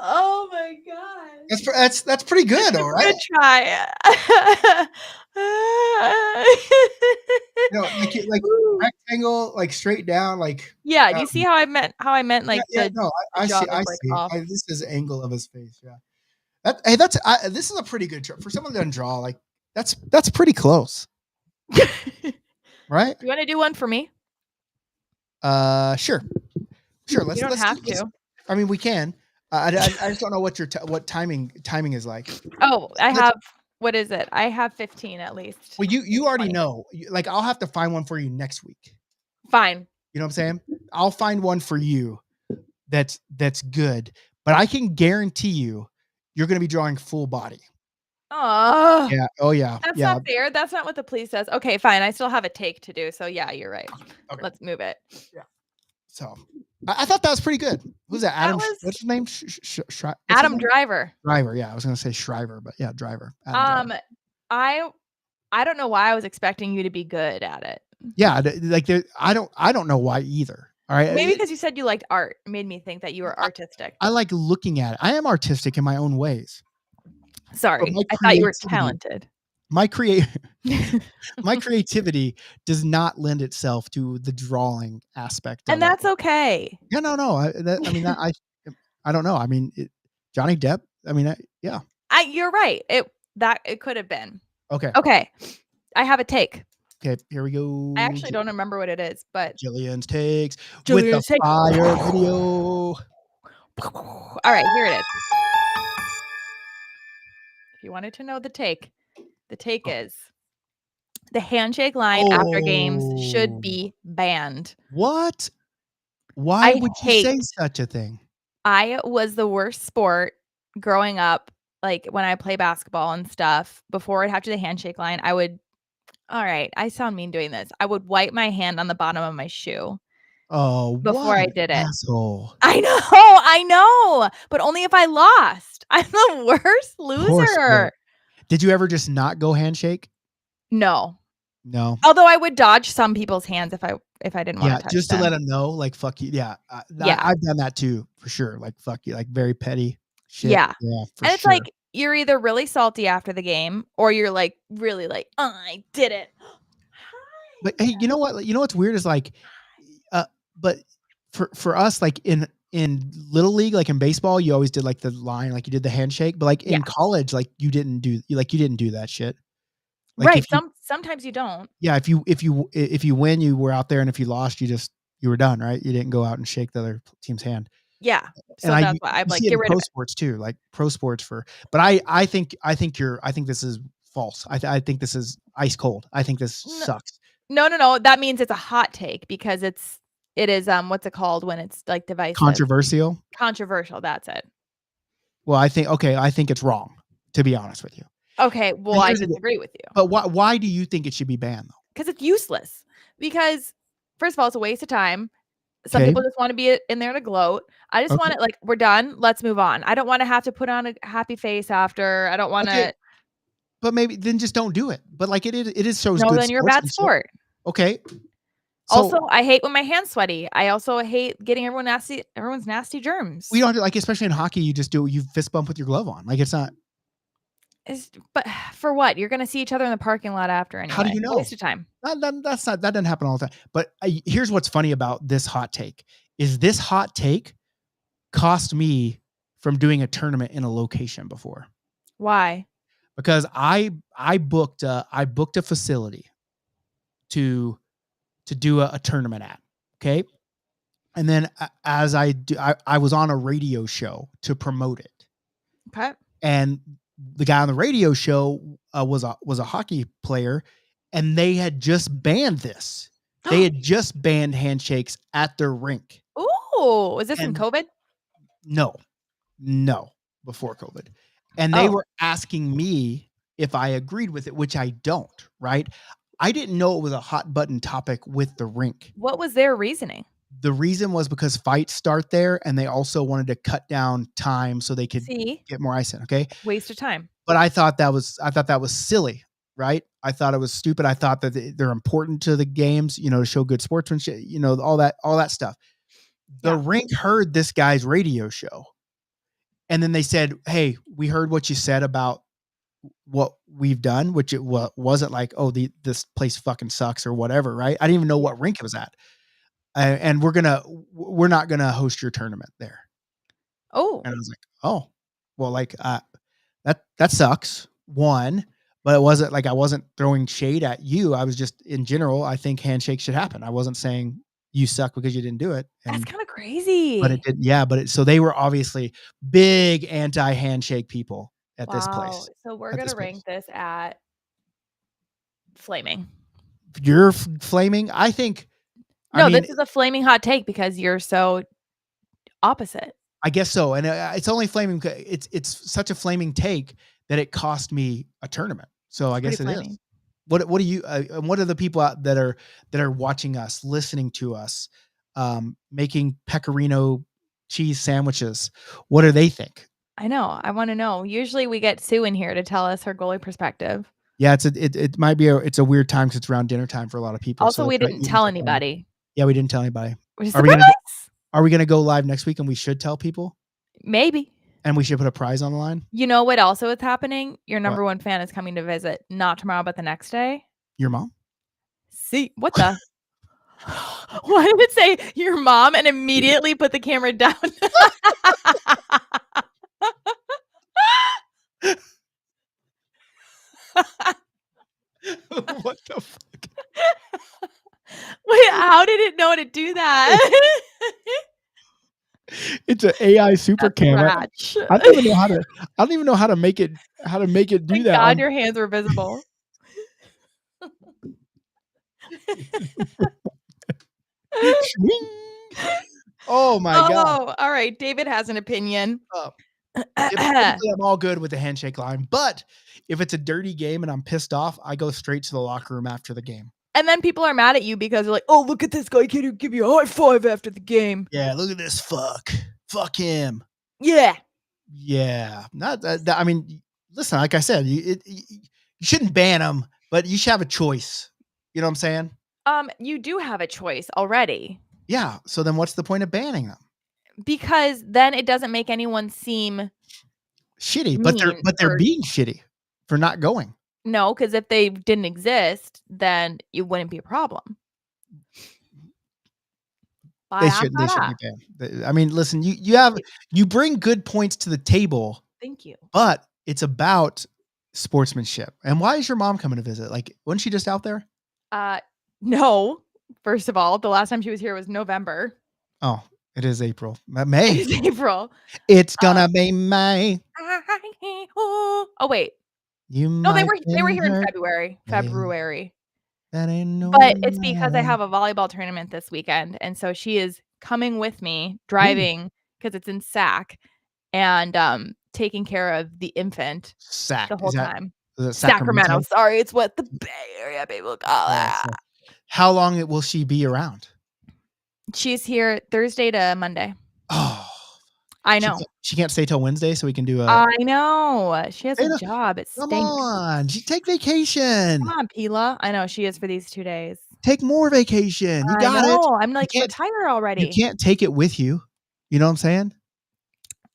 Oh my god. that's pretty good, all right. Good try. No, like rectangle, like straight down, like Yeah, do you see how I meant like yeah, the no, I jaw see, I was, like, see. off. This is angle of his face, yeah. This is a pretty good for someone that doesn't draw. Like that's pretty close, right? You want to do one for me? Sure. Let's. You don't have to. I mean, we can. I just don't know what your what timing is like. Oh, I have. What is it? I have 15 at least. Well, you already 20. know. Like, I'll have to find one for you next week. Fine. You know what I'm saying? I'll find one for you that's good, but I can guarantee you're going to be drawing full body. Oh. Yeah. Oh yeah. That's yeah. not fair. That's not what the police says. Okay, fine. I still have a take to do. So yeah, you're right. Okay. Let's move it. Yeah. So I thought that was pretty good. Who's that? Adam. was- What's his name? Adam Driver. Driver. Yeah, I was going to say Shriver, but yeah, Driver. Adam Driver. I don't know why I was expecting you to be good at it. Yeah, like I don't know why either. All right. Maybe because you said you liked art. It made me think that you were artistic. I like looking at it. I am artistic in my own ways. Sorry, my I thought you were creativity- talented. My creativity does not lend itself to the drawing aspect. And that's okay. Yeah, no. I don't know. I mean, Johnny Depp. I mean, yeah. You're right. It could have been. Okay. Okay. I have a take. Okay. Here we go. I actually don't remember what it is, but Jillian's takes Jillian's with the take. fire video. All right, here it is. If you wanted to know the take is the handshake line after games should be banned. What? Why I would you hate- say such a thing? I was the worst sport growing up. Like when I play basketball and stuff, before I'd have to do the handshake line, all right, I sound mean doing this. I would wipe my hand on the bottom of my shoe. Oh, Before what I an did it. asshole. I know, but only if I lost. I'm the worst course loser. not. Did you ever just not go handshake? No. No. Although I would dodge some people's hands if I didn't want Yeah, to touch just them. to let them know, like, fuck you. Yeah. Yeah. I've done that too, for sure. Like, fuck you. Like, very petty shit. Yeah. Yeah. For And it's sure. like you're either really salty after the game or you're like really like, oh, I did it. But hey, you know what? You know what's weird is like, but for us, like in little league, like in baseball, you always did like the line, like you did the handshake. But like in college, like you didn't do that shit. Like Right. if you, Sometimes you don't. yeah, if you win, you were out there, and if you lost, you were done, right? You didn't go out and shake the other team's hand. Yeah. And So that's why I'm you like, see it get in rid pro of it. sports too, like pro sports but I think this is false. I think this is ice cold. I think this No, sucks. no. That means it's a hot take because it is what's it called when it's like divisive? Controversial. Controversial. That's it. Well, I think it's wrong, to be honest with you. Okay. Well, And I here's the deal. disagree with you But why do you think it should be banned though? because it's useless. Because first of all, it's a waste of time. Some Okay. people just want to be in there to gloat. I just want Okay. it like we're done. Let's move on. I don't want to have to put on a happy face after. I don't want Okay. to. But maybe then just don't do it. But like it is shows No, good then you're a bad sportsmanship. sport. Okay. Also, So I hate when my hands sweaty. I also hate getting everyone's nasty germs. we don't have to, like, especially in hockey, you fist bump with your glove on. Like it's not. But for what? You're gonna see each other in the parking lot after anyway. How do you know? Waste of time. That doesn't happen all the time. But here's what's funny about this hot take is this hot take cost me from doing a tournament in a location before Why? because I booked a facility to do a tournament at. Okay. And then as I was on a radio show to promote it. Okay. And the guy on the radio show was a hockey player, and they had just banned this. They had just banned handshakes at their rink. Ooh, was this in And COVID? no, before COVID. And they were asking me if I agreed with it, which I don't, right? I didn't know it was a hot button topic with the rink. What was their reasoning? The reason was because fights start there, and they also wanted to cut down time so they could See, get more ice in. Okay. waste of time. But I thought that was silly, right? I thought it was stupid. I thought that they're important to the games, to show good sportsmanship, all that stuff. The rink heard this guy's radio show, and then they said, "Hey, we heard what you said about what we've done," which it wasn't like, "Oh, this place fucking sucks" or whatever, right? I didn't even know what rink it was at, and we're not gonna host your tournament there. Oh, And I was like, "Oh, well, like that sucks." One, but it wasn't like I wasn't throwing shade at you. I was just in general, I think handshakes should happen. I wasn't saying you suck because you didn't do it. that's And kind of but crazy. it did, yeah. So they were obviously big anti-handshake people at this Wow. place. So we're At gonna this place. rank this at flaming. You're flaming. I think. No, I mean, this is a flaming hot take because you're so opposite. I guess so. And it's only flaming. It's such a flaming take that it cost me a tournament. So I guess Pretty it is. flaming. What do you? And what are the people out that are watching us, listening to us, making pecorino cheese sandwiches? What do they think? I know. I want to know. Usually we get Sue in here to tell us her goalie perspective. Yeah, it might be it's a weird time because it's around dinner time for a lot of people. Also, So we it's didn't tell anybody. Yeah, we didn't tell anybody. Which is Are we gonna surprise. Are we gonna go live next week and we should tell people Maybe. and we should put a prize on the line? You know what also is happening? Your What? number one fan is coming to visit, not tomorrow, but the next day. Your mom? See, what the? Why did it say your mom and immediately put the camera down? What the fuck? Wait, how did it know to do that? It's an AI super That's camera. ratch. I don't even know how to make it do Thank that. God your hands were visible. Oh my god. Oh, all right. David has an opinion. Typically, I'm all good with the handshake line, but if it's a dirty game and I'm pissed off, I go straight to the locker room after the game. And then people are mad at you because they're like, "Oh, look at this guy! Can't even give you a high five after the game." Yeah, look at this fuck him. Yeah. Yeah, not that. I mean, listen, like I said, you shouldn't ban them, but you should have a choice. You know what I'm saying? You do have a choice already Yeah. So then, what's the point of banning them? because then it doesn't make anyone seem Shitty, mean but they're or- being shitty for not going. no, because if they didn't exist, then it wouldn't be a problem. They should be banned. I mean, listen, you bring good points to the table, Thank you. but it's about sportsmanship. And why is your mom coming to visit? Like, wasn't she just out there? No. First of all, the last time she was here was November. Oh, it is April. It May. is April. It's gonna be May. Oh wait. You No, they might were here in hurt February. me. February. That ain't no But it's because I lie. have a volleyball tournament this weekend, and so she is coming with me, driving because it's in Sac, and taking care of the infant Sac. the whole time. Is that Sacramento. Sorry, it's what the Bay Area people call Yeah, it. so how long will she be around? She's here Thursday to Monday. Oh, I know. She can't stay till Wednesday, so we can do a. I know. She has Hey, a no, job. It come stinks. on, take vacation. Come on, Pila. I know she is for these 2 days. Take more vacation. You I got it. know. I'm like, You retire already. can't take it with you. You know what I'm saying?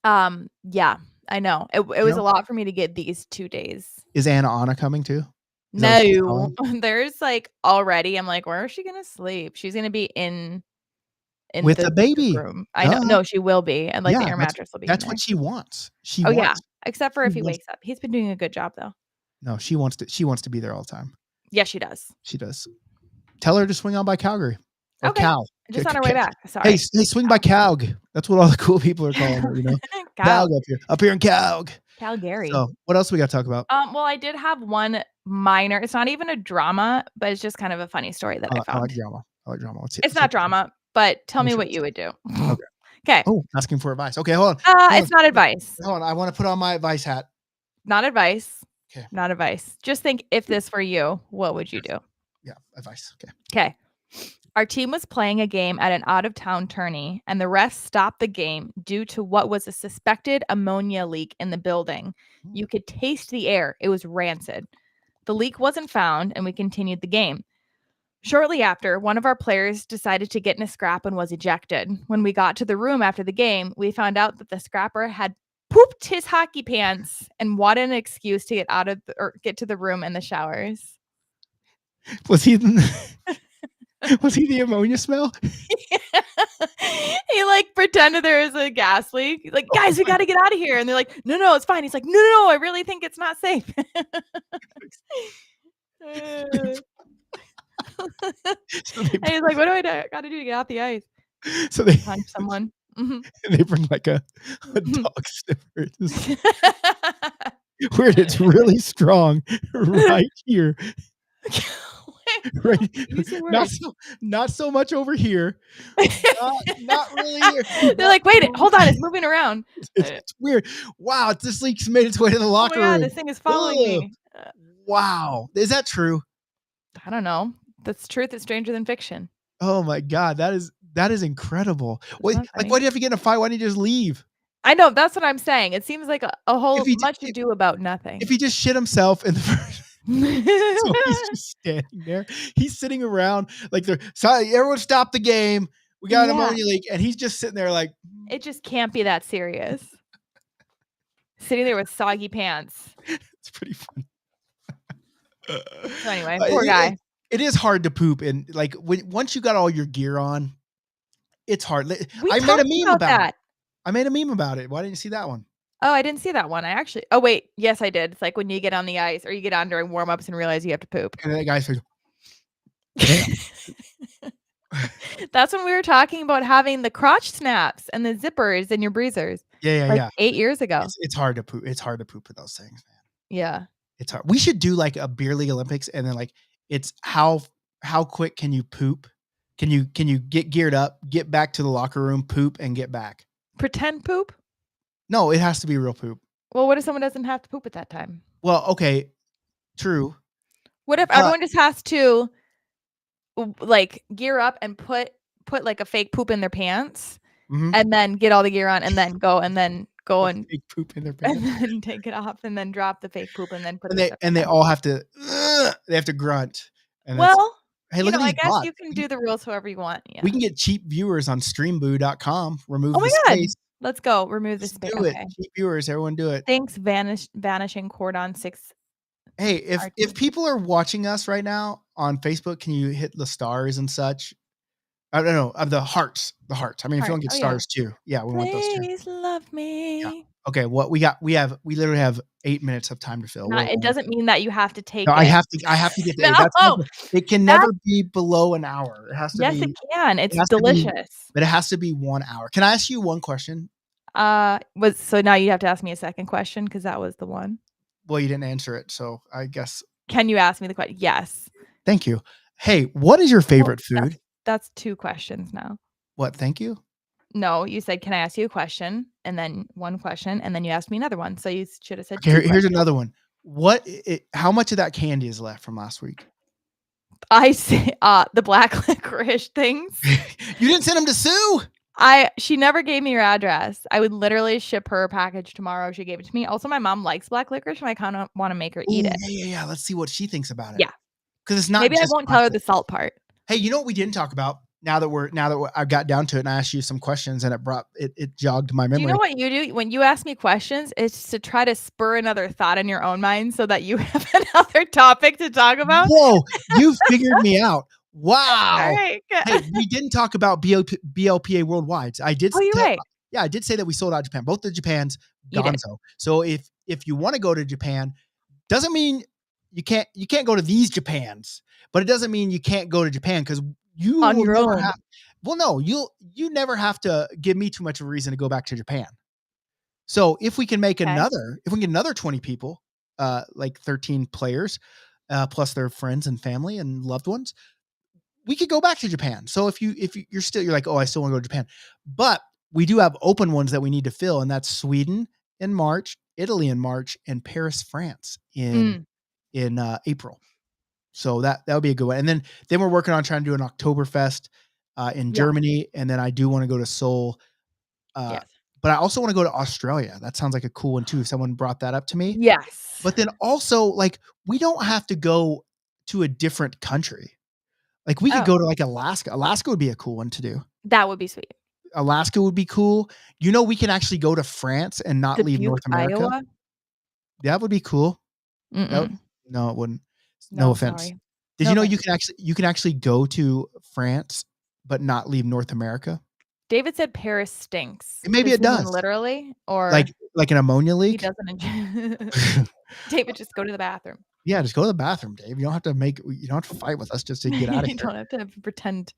Yeah, I know. It was a lot for me to get these 2 days. Is Anna coming too? Is that what she's No, calling? there's like already. I'm like, where is she gonna sleep? She's gonna be in With the the baby. room. I know. Duh. No, she will be, and like the Yeah, air mattress will be in that's there. what she wants. She Oh yeah, wants. except for She if he wants- wakes up. He's been doing a good job though. No, she wants to be there all the time. Yeah, she does. She does. Tell her to swing on by Calgary or Okay. Cal. Just on our way back. Sorry. Hey, swing by Calg. That's what all the cool people are calling her. You know, Cal- Calg up here in Calg. Calgary. So, what else we got to talk about? Well, I did have one minor. It's not even a drama, but it's just kind of a funny story that I I found. like drama. Let's see. It's not drama, but tell me what you would do. Okay. Okay. Oh, asking for advice. Okay, hold on. It's not advice. Hold on. I want to put on my advice hat. Not advice. Okay. Not advice. Just think, if this were you, what would you do? Yeah, advice. Okay. Okay. Our team was playing a game at an out-of-town tourney, and the refs stopped the game due to what was a suspected ammonia leak in the building. You could taste the air. It was rancid. The leak wasn't found, and we continued the game. Shortly after, one of our players decided to get in a scrap and was ejected. When we got to the room after the game, we found out that the scrapper had pooped his hockey pants and wanted an excuse to get to the room and the showers. Was he was he the ammonia smell? He like pretended there was a gas leak. He's like, guys, we got to get out of here. And they're like, no, it's fine. He's like, no, I really think it's not safe. So And he's like, what do I got to do to get out the ice? So they Punch someone. they bring like a dog sniffer where it's really strong right here. Right. Not so much over here. Not really here. They're like, wait, hold on, it's moving around. It's weird. Wow, this leak's made its way to the Oh my locker God, room. this thing is following me. Wow. Is that true? I don't know. That's truth is stranger than fiction. Oh my God. That is incredible. Wait, not like, funny. why do you have to get in a fight? Why don't you just leave? I know, that's what I'm saying. It seems like a whole If he much ado about nothing. If he just shit himself in the first. So he's just standing there. He's sitting around like they're sorry, everyone stop the game. We got an ammonia leak, and he's just sitting there like it just can't be that serious. Sitting there with soggy pants. it's pretty funny. So anyway, poor guy. It is hard to poop, and like once you got all your gear on, it's hard. I made a meme about that. I made a meme about it. Why didn't you see that one? Oh, I didn't see that one. Oh wait, yes I did. It's like when you get on the ice or you get on during warm-ups and realize you have to poop. And that guy's like, that's when we were talking about having the crotch snaps and the zippers in your breezers. Yeah. 8 years ago. It's hard to poop. It's hard to poop with those things, man. Yeah. It's hard. We should do like a beer league Olympics, and then like it's how quick can you poop? Can you get geared up, get back to the locker room, poop, and get back? Pretend poop? No, it has to be real poop. Well, what if someone doesn't have to poop at that time? Well, okay, true. What if everyone just has to like gear up and put like a fake poop in their pants and then get all the gear on and then go and fake poop in their pants and then take it off and then drop the fake poop and then put and they all have to they have to grunt. And well, hey, look at these I guess bots. you can do the rules however you want. Yeah. We can get cheap viewers on streamboo.com. Remove oh my the God. space. Let's go. Remove the space. Do it. Cheap viewers, everyone do it. Thanks, Vanishing Cordon 6. Hey, if people are watching us right now on Facebook, can you hit the stars and such? I don't know, of the hearts. I mean, if you want to get stars too. Yeah, we want those too. Please love me. Yeah. Okay, what we literally have 8 minutes of time to fill. It doesn't mean that you have to take No, it. I have to get the 8. No, It can that never be below an hour. It has to yes, be. it can. It's It has to be, delicious. but it has to be 1 hour. Can I ask you one question? So now you have to ask me a second question because that was the one. Well, you didn't answer it, so I guess. Can you ask me the question? Yes. Thank you. Hey, what is your Well, favorite food? That's 2 questions now. What? Thank you. No, you said, "Can I ask you a question?" And then 1 question, and then you asked me another one. So you should have said Okay, 2 here's questions. another one. How much of that candy is left from last week? I see, the black licorice things. You didn't send them to Sue? She never gave me your address. I would literally ship her a package tomorrow if she gave it to me. Also, my mom likes black licorice, and I kinda wanna make her eat Ooh, it. yeah. Let's see what she thinks about it. Yeah. Because it's not Maybe I just won't black tell her the licorice. salt part. Hey, you know what we didn't talk about? Now that I got down to it and I asked you some questions and it jogged my Do you memory. know what you do? When you ask me questions, it's to try to spur another thought in your own mind so that you have another topic to talk about. Whoa, you figured me out. All Wow. right, Hey, good. we didn't talk about BLPA worldwide. I did Oh, you're right. I did say that we sold out Japan. Both the Japans You did. gonzo. So if you want to go to Japan, doesn't mean you can't go to these Japans, but it doesn't mean you can't go to Japan because you On will your never own. have. Well, no, you never have to give me too much of a reason to go back to Japan. So if we can make Okay. if we can get another 20 people, like 13 players, plus their friends and family and loved ones, we could go back to Japan. So if you're like, oh, I still want to go to Japan, but we do have open ones that we need to fill, and that's Sweden in March, Italy in March, and Paris, France in April. So that would be a good one. And then we're working on trying to do an Oktoberfest in Yeah. Germany, and then I do want to go to Seoul. Yes. But I also want to go to Australia. That sounds like a cool one too. If someone brought that up to me. Yes. But then also, like, we don't have to go to a different country. Like, we could go to like Alaska. Alaska would be a cool one to do. That would be sweet. Alaska would be cool. You know, we can actually go to France and not leave Dubuque, North America. Iowa? That would be cool. No, Mm-mm. no, it wouldn't. No offense. Sorry. Did No you know offense. you can actually go to France but not leave North America? David said Paris stinks. Maybe Does it he mean does. literally, or Like an ammonia he leak? doesn't enjoy David, just go to the bathroom. Yeah, just go to the bathroom, Dave. You don't have to fight with us just to get out of You here. don't have to pretend.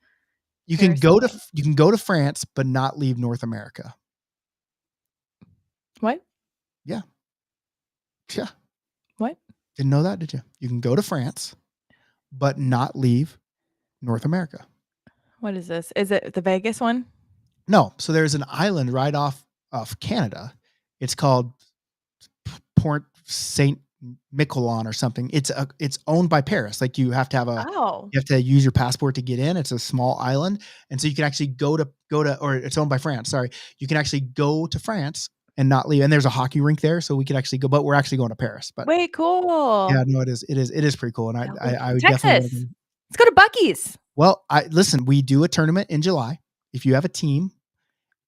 You can Paris go to stinks. you can go to France but not leave North America. What? Yeah. Yeah. What? Didn't know that, did you? You can go to France but not leave North America. What is this? Is it the Vegas one? No. So there's an island right off Canada. It's called Port Saint Miquelon or something. It's owned by Paris. Like, you have to have Oh. you have to use your passport to get in. It's a small island, and so you can actually go to or it's owned by France. Sorry, you can actually go to France and not leave. And there's a hockey rink there, so we could actually go. But we're actually going to Paris. But Wait, cool. yeah, no, it is pretty cool, and I would Texas. definitely. Let's go to Buc-ee's. Well, listen. We do a tournament in July. If you have a team,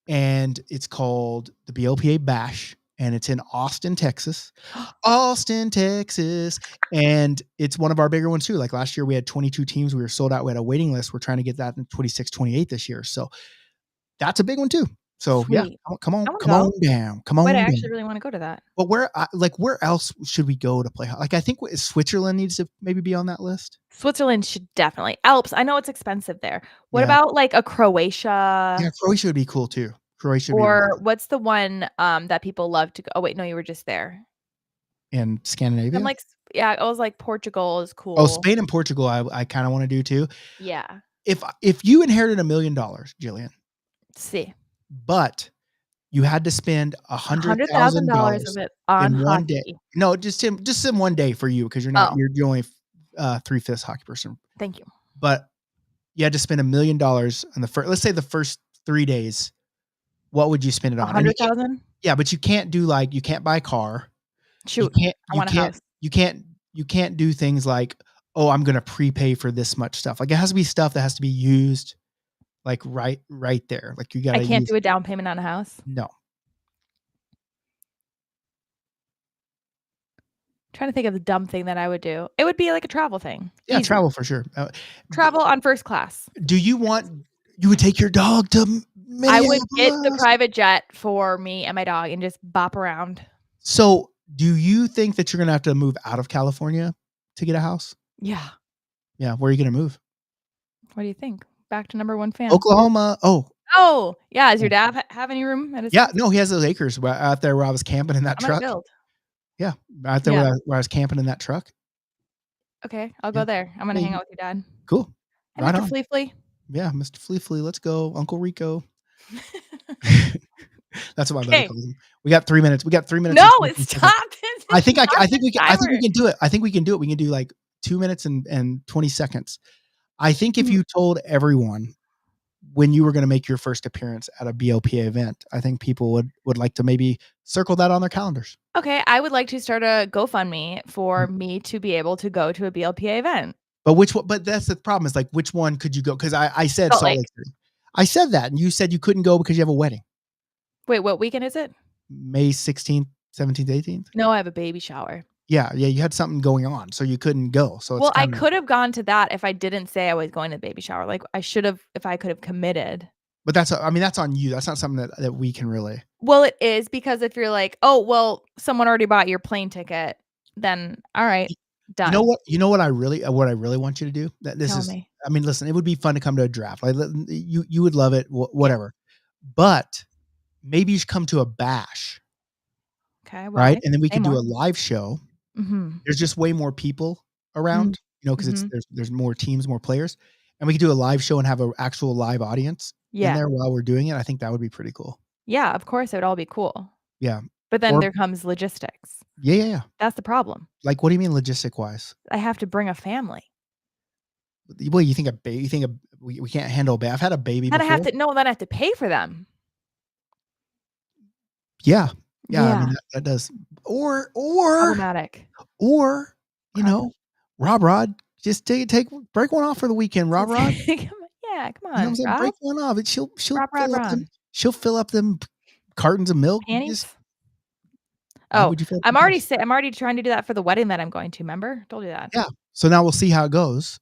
and it's called the BLPA Bash. And it's in Austin, Texas. Austin, Texas. And it's one of our bigger ones too. Like last year we had 22 teams. We were sold out. We had a waiting list. We're trying to get that in 26, 28 this year. So that's a big one too. So Sweet. yeah, come on down. Come on Wait, I down. actually really want to go to that. But where else should we go to play? Like, I think Switzerland needs to maybe be on that list. Switzerland should definitely. Alps. I know it's expensive there. What Yeah. about like a Croatia? Yeah, Croatia would be cool too. Croatia would Or be what's the one that people love to go? Oh wait, no, you were just there. in Scandinavia. I'm like, yeah, I was like Portugal is cool. Oh, Spain and Portugal, I kind of want to do too. Yeah. If you inherited $1 million, Jillian, See. but you had to spend $100,000 of it on in one day. hockey. No, just in one day for you, because you're not you're only 3/5 hockey person. Thank you. But you had to spend $1 million on let's say the first 3 days. What would you spend it on? 100,000? Yeah, but you can't you can't buy a car. Shoot. I want a house. You can't do things like, oh, I'm gonna prepay for this much stuff. Like, it has to be stuff that has to be used like right there. Like, you gotta I can't do a down payment on a house. No. Trying to think of the dumb thing that I would do. It would be like a travel thing. Yeah, Easy. travel for sure. Travel on first class. You would take your dog to I would get the Minneapolis. private jet for me and my dog and just bop around. So, do you think that you're gonna have to move out of California to get a house? Yeah. Yeah, where are you gonna move? What do you think? Back to number 1 fan. Oklahoma. Oh, yeah. Does your dad have any room at his Yeah, house? no, he has those acres out there where I was camping in that I might truck. build. Yeah, out there Yeah. where I was camping in that truck. Okay, I'll Yeah. go there. I'm gonna Yeah, hang out with your dad. cool. Hey, Right Mr. on. Flea Flea. Yeah, Mr. Flea Flea, let's go, Uncle Rico. That's what my buddy Okay. calls him. We got 3 minutes. We got 3 minutes. No, and 23 seconds. stop. I think we Timer. can do it. I think we can do it. We can do like 2 minutes and 20 seconds. I think if you told everyone when you were going to make your first appearance at a BLPA event, I think people would like to maybe circle that on their calendars. Okay, I would like to start a GoFundMe for me to be able to go to a BLPA event. But which one? But that's the problem is like, which one could you go? Because I said Salt Salt Lake. Lake City. I said that, and you said you couldn't go because you have a wedding. Wait, what weekend is it? May 16th, 17th, 18th. No, I have a baby shower. Yeah, you had something going on, so you couldn't go. So Well, it's I kind of, could have gone to that if I didn't say I was going to the baby shower. Like I should have if I could have committed. but that's on you. That's not something that we can really. Well, it is because if you're like, "Oh, well, someone already bought your plane ticket," then all right, done. You know what I really want you to do. That this Tell is. me. I mean, listen, it would be fun to come to a draft. Like you would love it. Whatever, but maybe you should come to a bash, Okay, right? why? And then we Say could do more. a live show. Mhm. There's just way more people Mhm. around, because Mhm. there's more teams, more players, and we could do a live show and have an actual live audience in Yeah. there while we're doing it. I think that would be pretty cool. Yeah, of course it would all be cool. Yeah. But then Or there comes logistics. yeah. That's the problem. Like, what do you mean logistic wise? I have to bring a family. Well, you think a baby? You think we can't handle a baby? I've had a baby Then I before. have to pay for them. Yeah. I Yeah. mean that does. Or Problematic. you know, Rod, just break one off for the weekend, Rod. Yeah, come You know on, what I'm saying? Rob. Break one off. And she'll Rob, she'll fill up them cartons of milk. Panties? Why Oh, would you fill up I'm the already panties? I'm already trying to do that for the wedding that I'm going to, remember? Told you that. Yeah. So now we'll see how it goes.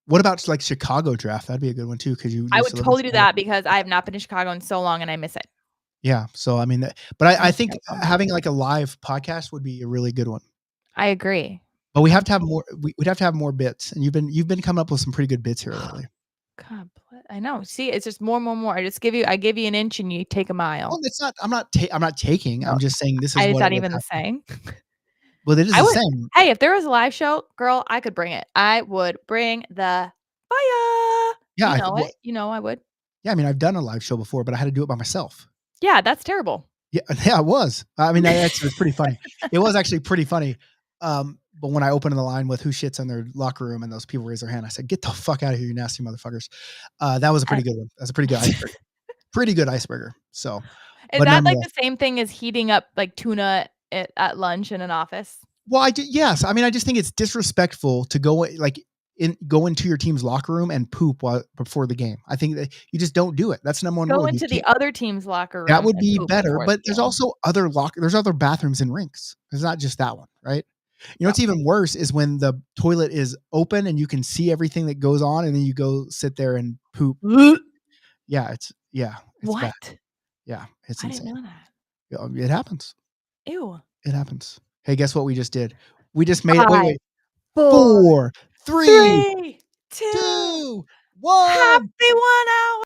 What about like Chicago draft? That'd be a good one too, because you. I used would to live in totally do Chicago. that because I have not been to Chicago in so long and I miss it. Yeah. So I mean, but I think Okay. having like a live podcast would be a really good one. I agree. But we have to have more. We'd have to have more bits, and you've been coming up with some pretty good bits here lately. God, I know. See, it's just more. I give you an inch and you take a mile. Well, it's not. I'm not taking. I'm just saying this is It's what. not It would even the happen. saying. Well, it is I the would. same. Hey, if there was a live show, girl, I could bring it. I would bring the fire. Yeah. It. You know I would. Yeah. I mean, I've done a live show before, but I had to do it by myself. Yeah, that's terrible. Yeah. Yeah. It was. I mean, it was pretty funny. It was actually pretty funny. But when I opened the line with who shits in their locker room and those people raise their hand, I said, "Get the fuck out of here, you nasty motherfuckers." That was a pretty good one. That's a pretty good icebreaker. Pretty good icebreaker. So, Is but that like nonetheless. the same thing as heating up like tuna at lunch in an office? Well, yes. I mean, I just think it's disrespectful to go into your team's locker room and poop before the game. I think that you just don't do it. That's number one Go rule. into the other team's locker room. That would and be poop better, before but the there's game. also there's other bathrooms in rinks. There's not just that one, right? You know what's even worse is when the toilet is open and you can see everything that goes on, and then you go sit there and poop. Yeah, it's What? bad. Yeah, it's I didn't insane. know that. It happens. Ew. It happens. Hey, guess what we just did? We just made it. Wait. 5, 4, 3, 3, 2. 2, 1. Happy 1 hour.